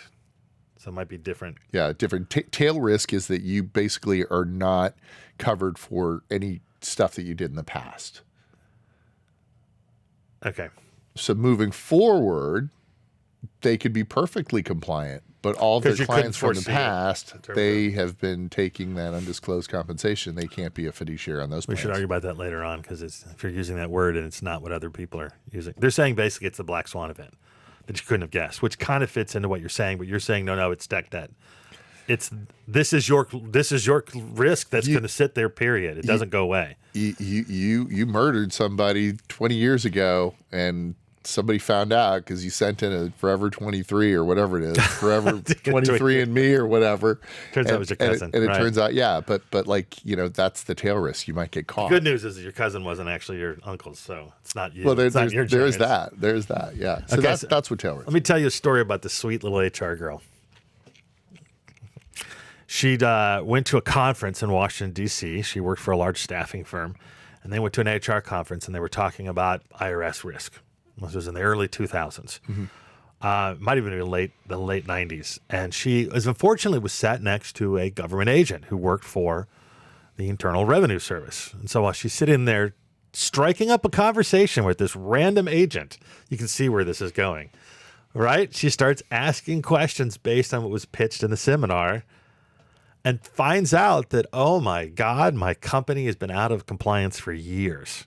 So it might be different. Yeah, different. Tail risk is that you basically are not covered for any stuff that you did in the past. Okay. So moving forward, they could be perfectly compliant, but all of their clients from the past, they have been taking that undisclosed compensation. They can't be a fiduciary on those plans. We should argue about that later on, because if you're using that word and it's not what other people are using. They're saying basically it's the black swan event that you couldn't have guessed, which kind of fits into what you're saying, but you're saying, no, it's tech debt. This is your risk that's going to sit there, period. It doesn't go away. You murdered somebody 20 years ago, and somebody found out because you sent in a Forever 23 or whatever it is, Forever 23 and Me or whatever. Turns out it was your cousin. And it turns out, but like, that's the tail risk. You might get caught. The good news is that your cousin wasn't actually your uncle's, so it's not you. Well, there's that. There's that, yeah. So that's what tail risk. Let me tell you a story about the sweet little HR girl. She went to a conference in Washington, D.C. She worked for a large staffing firm, and they went to an HR conference, and they were talking about IRS risk. This was in the early 2000s. Mm-hmm. Might even be the late 90s. And she unfortunately was sat next to a government agent who worked for the Internal Revenue Service. And so while she's sitting there striking up a conversation with this random agent, you can see where this is going, right? She starts asking questions based on what was pitched in the seminar, and finds out that, oh my God, my company has been out of compliance for years.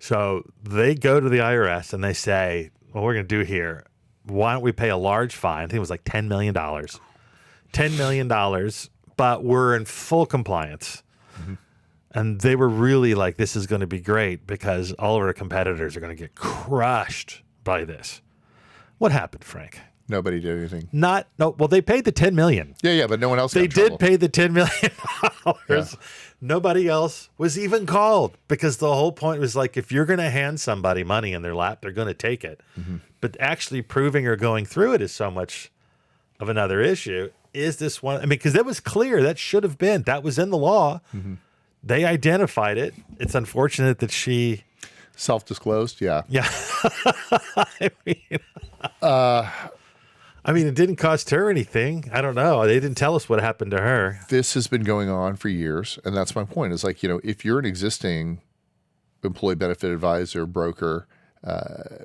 So they go to the IRS and they say, what we're going to do here, why don't we pay a large fine? I think it was like $10 million. $10 million, but we're in full compliance. Mm-hmm. And they were really like, this is going to be great because all of our competitors are going to get crushed by this. What happened, Frank? Nobody did anything. Well, they paid the $10 million. Yeah, but no one else got in trouble. They did pay the $10 million. Yeah. Nobody else was even called, because the whole point was like, if you're going to hand somebody money in their lap, they're going to take it. Mm-hmm. But actually proving or going through it is so much of another issue. Is this one? I mean, because that was clear. That should have been. That was in the law. Mm-hmm. They identified it. It's unfortunate that she... Self-disclosed, yeah. Yeah. I mean, it didn't cost her anything. I don't know. They didn't tell us what happened to her. This has been going on for years, and that's my point. It's like, if you're an existing employee benefit advisor, broker,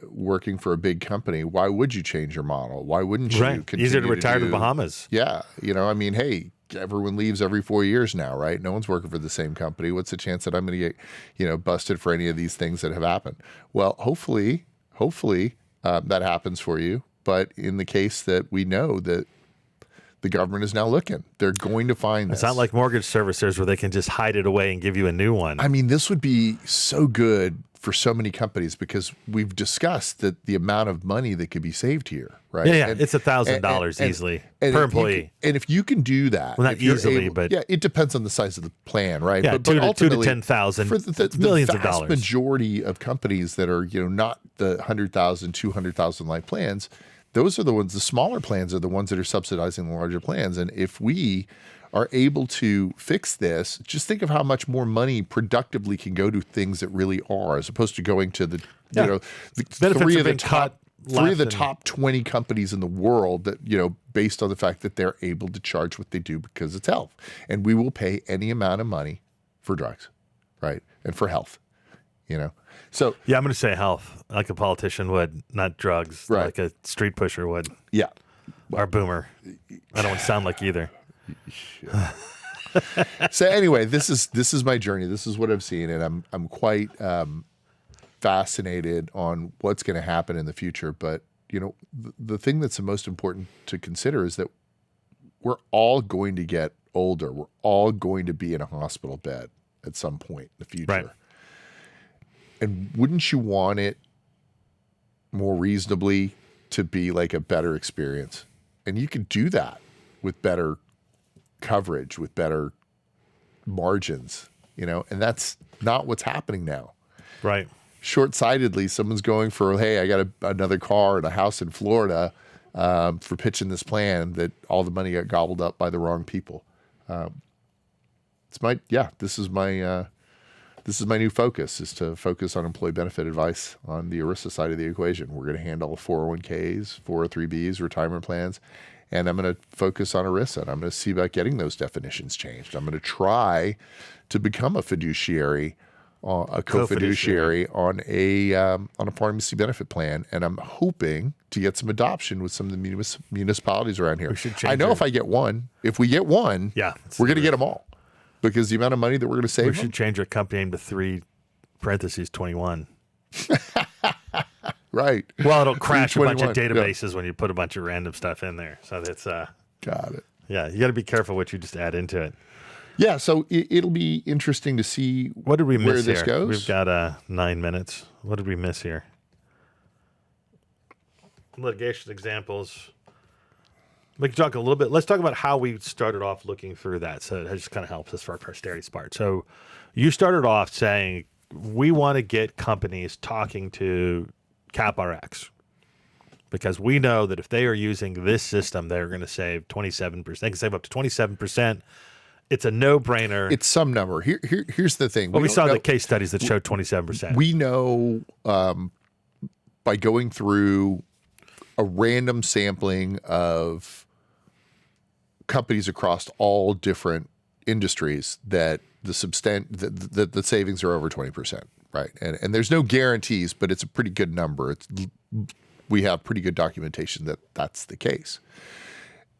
working for a big company, why would you change your model? Why wouldn't you continue Easier to retire to the Bahamas. Yeah. I mean, hey, everyone leaves every 4 years now, right? No one's working for the same company. What's the chance that I'm going to get, busted for any of these things that have happened? Well, hopefully that happens for you. But in the case that we know that the government is now looking, they're going to find this. It's not like mortgage servicers where they can just hide it away and give you a new one. I mean, this would be so good for so many companies, because we've discussed that the amount of money that could be saved here, right? Yeah, and, it's $1,000 easily per employee. And if you can do that, well, not easily, but it depends on the size of the plan, right? Yeah, but ultimately, 2 to 10,000, for the millions vast of dollars. Majority of companies that are not the 100,000, 200,000 life plans. Those are the ones, the smaller plans are the ones that are subsidizing the larger plans. And if we are able to fix this, just think of how much more money productively can go to things that really are, as opposed to going to the, the benefits three are of the being top. three of the and- top 20 companies in the world that, based on the fact that they're able to charge what they do because it's health. And we will pay any amount of money for drugs, right? And for health, So, Yeah, I'm going to say health, like a politician would, not drugs, Right. like a street pusher would, yeah. or a boomer. I don't want to sound like either. So anyway, this is my journey. This is what I've seen, and I'm quite fascinated on what's going to happen in the future. But the thing that's the most important to consider is that we're all going to get older. We're all going to be in a hospital bed at some point in the future. Right. And wouldn't you want it more reasonably to be like a better experience? And you could do that with better coverage, with better margins, and that's not what's happening now. Right. Short-sightedly, someone's going for, hey, I got another car and a house in Florida for pitching this plan that all the money got gobbled up by the wrong people. This is my new focus, is to focus on employee benefit advice on the ERISA side of the equation. We're going to handle 401ks, 403bs, retirement plans, and I'm going to focus on ERISA. And I'm going to see about getting those definitions changed. I'm going to try to become a fiduciary, a co-fiduciary on a pharmacy benefit plan, and I'm hoping to get some adoption with some of the municipalities around here. I know if we get one, Yeah, we're going to get them all. Because the amount of money that we're going to save, we should change our company name to 3(21). Right. Well, it'll crash a bunch of 321, databases when you put a bunch of random stuff in there. So that's Got it. yeah, you got to be careful what you just add into it. Yeah, so it'll be interesting to see What did we miss where here? this goes. We've got 9 minutes. What did we miss here? Litigation examples. We can talk a little bit. Let's talk about how we started off looking through that. So it just kind of helps us for our posterity's part. So you started off saying we want to get companies talking to CapRx because we know that if they are using this system, they're going to save 27%. They can save up to 27%. It's a no-brainer. It's some number. Here's the thing. Well, we don't saw know- the case studies that showed 27%. We know by going through a random sampling of companies across all different industries that the savings are over 20%, right? And there's no guarantees, but it's a pretty good number. We have pretty good documentation that that's the case.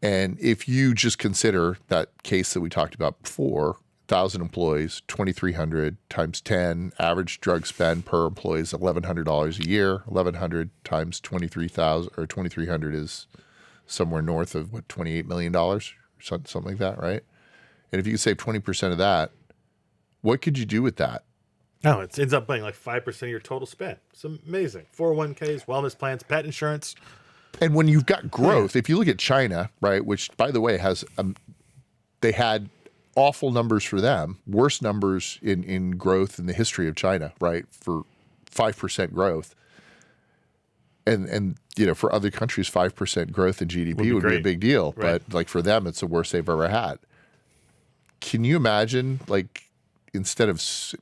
And if you just consider that case that we talked about before, 1,000 employees, 2,300 times 10, average drug spend per employee is $1,100 a year. 1,100 times 23,000 or 2,300 is somewhere north of $28 million, something like that, right? And if you could save 20% of that, what could you do with that? No, it ends up being like 5% of your total spend. It's amazing. 401ks, wellness plans, pet insurance. And when you've got growth, if you look at China, right, which by the way has, they had awful numbers for them, worst numbers in growth in the history of China, right, for 5% growth. And for other countries, 5% growth in GDP would be a big deal. Right. But like for them, it's the worst they've ever had. Can you imagine, like, instead of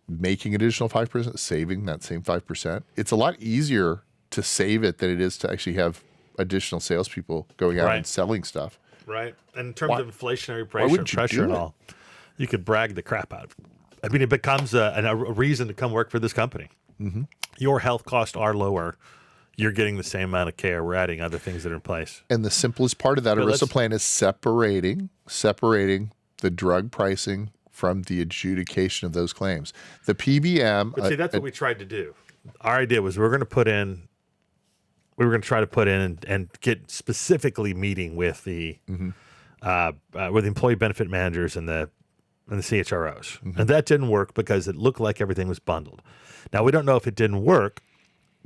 making additional 5%, saving that same 5%? It's a lot easier to save it than it is to actually have additional salespeople going out and selling stuff. Right. And in terms of inflationary wouldn't you pressure do and it? all, you could brag the crap out of it. I mean, it becomes a reason to come work for this company. Mm-hmm. Your health costs are lower. You're getting the same amount of care. We're adding other things that are in place. And the simplest part of that ERISA plan is separating the drug pricing from the adjudication of those claims. The PBM. But see, that's what we tried to do. Our idea was we were going to try to put in and get specifically meeting with the employee benefit managers and the CHROs. Mm-hmm. And that didn't work because it looked like everything was bundled. Now, we don't know if it didn't work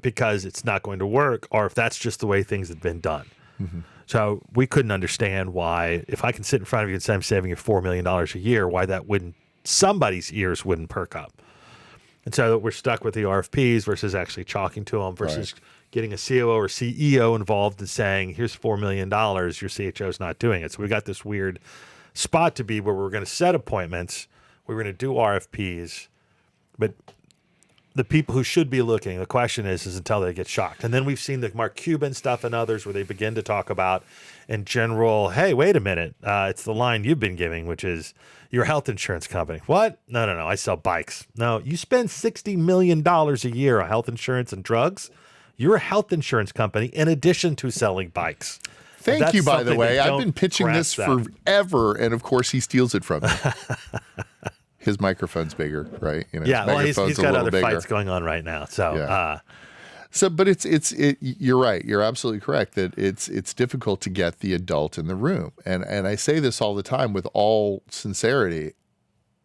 because it's not going to work or if that's just the way things had been done. Mm-hmm. So we couldn't understand why, if I can sit in front of you and say I'm saving you $4 million a year, why that somebody's ears wouldn't perk up. And so we're stuck with the RFPs versus actually talking to them versus getting a COO or CEO involved and saying, here's $4 million, your CHO's not doing it. So we got this weird spot to be where we're going to set appointments, we're going to do RFPs, but the people who should be looking, the question is until they get shocked. And then we've seen the Mark Cuban stuff and others where they begin to talk about in general, hey, wait a minute. It's the line you've been giving, which is your health insurance company. What? No. I sell bikes. No, you spend $60 million a year on health insurance and drugs. You're a health insurance company in addition to selling bikes. Thank you, by the way. I've been pitching this forever, and of course he steals it from me. His microphone's bigger, right? You know, yeah, well, he's got other fights going on right now. So, yeah. But you're right. You're absolutely correct that it's difficult to get the adult in the room. And I say this all the time with all sincerity.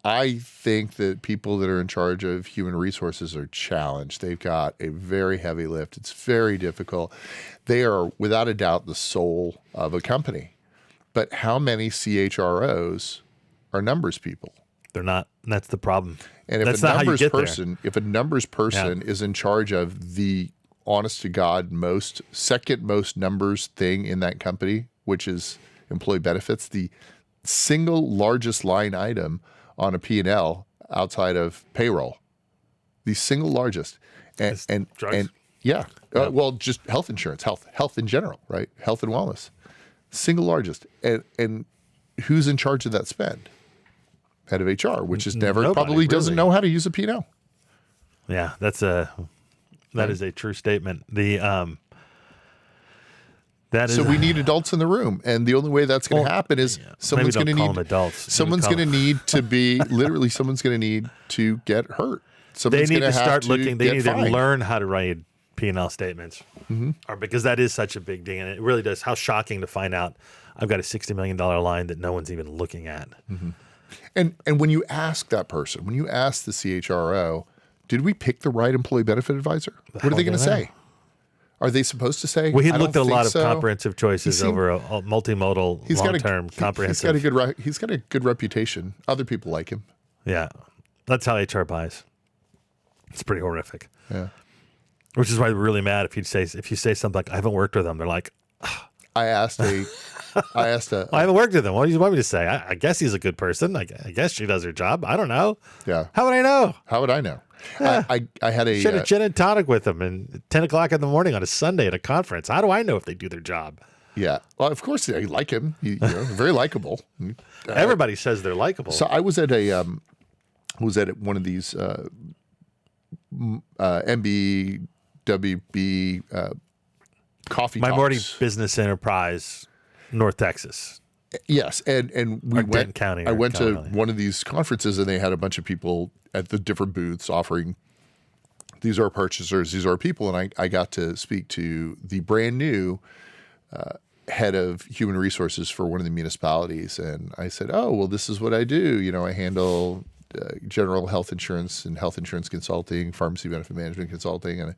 I think that people that are in charge of human resources are challenged. They've got a very heavy lift. It's very difficult. They are, without a doubt, the soul of a company. But how many CHROs are numbers people? They're not. That's the problem. And if a numbers person is in charge of the honest to God second most numbers thing in that company, which is employee benefits, the single largest line item on a P&L outside of payroll, the single largest, and well, just health insurance, health in general, right? Health and wellness, single largest, and who's in charge of that spend? Head of HR, which is probably doesn't know how to use a P&L. Yeah, that is a true statement. So we need adults in the room, and the only way that's going to happen is someone's going to need adults. Someone's going to need to be literally. Someone's going to need to get hurt. They need to start looking. They need to learn how to write P&L statements, or because that is such a big thing, and it really does. How shocking to find out I've got a $60 million line that no one's even looking at. Mm-hmm. And when you ask that person, when you ask the CHRO, did we pick the right employee benefit advisor? What are they going to say? Are they supposed to say? Well, he looked at a lot of comprehensive choices over a multimodal, long-term, comprehensive. He's got a good reputation. Other people like him. Yeah, that's how HR buys. It's pretty horrific. Yeah, which is why they're really mad if you say something like, "I haven't worked with them." They're like, ugh. I haven't worked with him. What do you want me to say? I guess he's a good person. I guess she does her job. I don't know. Yeah. How would I know? Yeah. I had a should have gin and tonic with them at 10 o'clock in the morning on a Sunday at a conference. How do I know if they do their job? Yeah. Well, of course I like him. Very likable. Everybody says they're likable. So I was at one of these MBWB coffee My talks. morning business enterprise, North Texas. Yes, and we went. I went to one of these conferences, and they had a bunch of people at the different booths offering. These are purchasers. These are people, and I got to speak to the brand new head of human resources for one of the municipalities, and I said, "Oh, well, this is what I do. I handle general health insurance and health insurance consulting, pharmacy benefit management consulting." And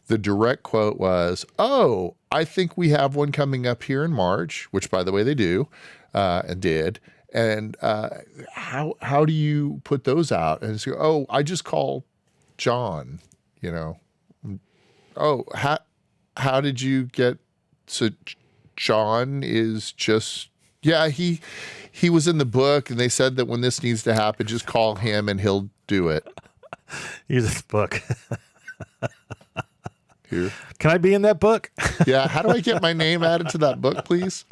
the direct quote was, "Oh, I think we have one coming up here in March," which, by the way, they do and did. And how do you put those out? And it's, "Oh, I just call John, Oh, how did you get? So John is just, yeah, he was in the book, and they said that when this needs to happen, just call him and he'll do it." Use this book. Here. Can I be in that book? Yeah. How do I get my name added to that book, please?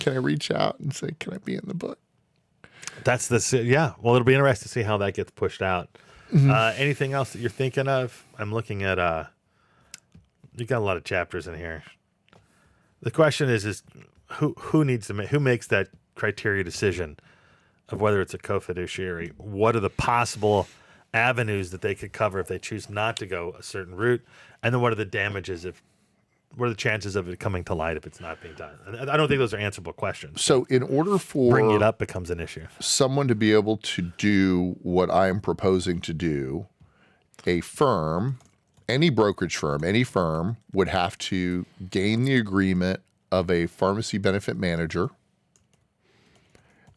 Can I reach out and say, "Can I be in the book?" That's yeah. Well, it'll be interesting to see how that gets pushed out. Mm-hmm. Anything else that you're thinking of? I'm looking at, you got a lot of chapters in here. The question is who needs to who makes that criteria decision of whether it's a co-fiduciary? What are the possible avenues that they could cover if they choose not to go a certain route? And then what are the damages what are the chances of it coming to light if it's not being done? And I don't think those are answerable questions. So in order for bringing it up becomes an issue. Someone to be able to do what I am proposing to do, a firm, any brokerage firm, any firm would have to gain the agreement of a pharmacy benefit manager.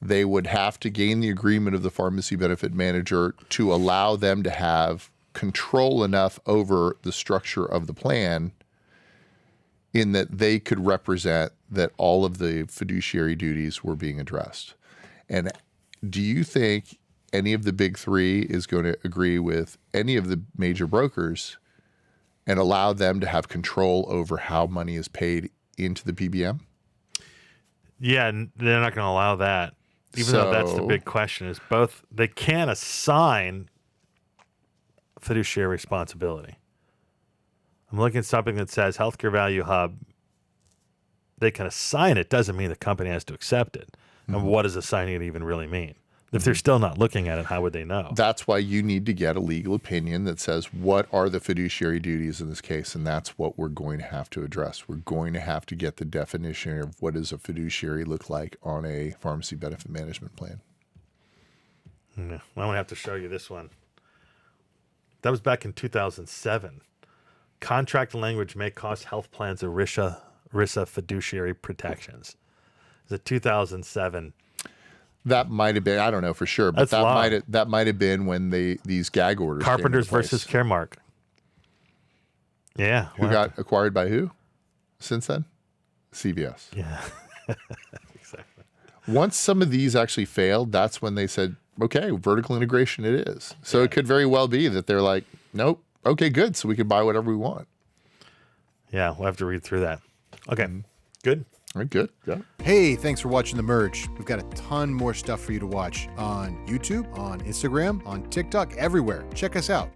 They would have to gain the agreement of the pharmacy benefit manager to allow them to have control enough over the structure of the plan in that they could represent that all of the fiduciary duties were being addressed. And do you think any of the big three is going to agree with any of the major brokers and allow them to have control over how money is paid into the PBM? Yeah, they're not going to allow that. Even though that's the big question, is both they can assign fiduciary responsibility. I'm looking at something that says Healthcare Value Hub. They can assign it, doesn't mean the company has to accept it. And what does assigning it even really mean? If they're still not looking at it, how would they know? That's why you need to get a legal opinion that says what are the fiduciary duties in this case, and that's what we're going to have to address. We're going to have to get the definition of what does a fiduciary look like on a pharmacy benefit management plan. Yeah, I'm going to have to show you this one. That was back in 2007. Contract language may cost health plans ERISA fiduciary protections. It's a 2007. That might have been, I don't know for sure, but that might have been when these gag orders Carpenters came into place. versus Caremark. Yeah. Who got acquired by who since then? CVS. Yeah. Exactly. Once some of these actually failed, that's when they said, okay, vertical integration it is. So it could very well be that they're like, nope, okay, good. So we can buy whatever we want. Yeah, we'll have to read through that. Okay, good. All right, good. Yeah. Hey, thanks for watching The Merge. We've got a ton more stuff for you to watch on YouTube, on Instagram, on TikTok, everywhere. Check us out.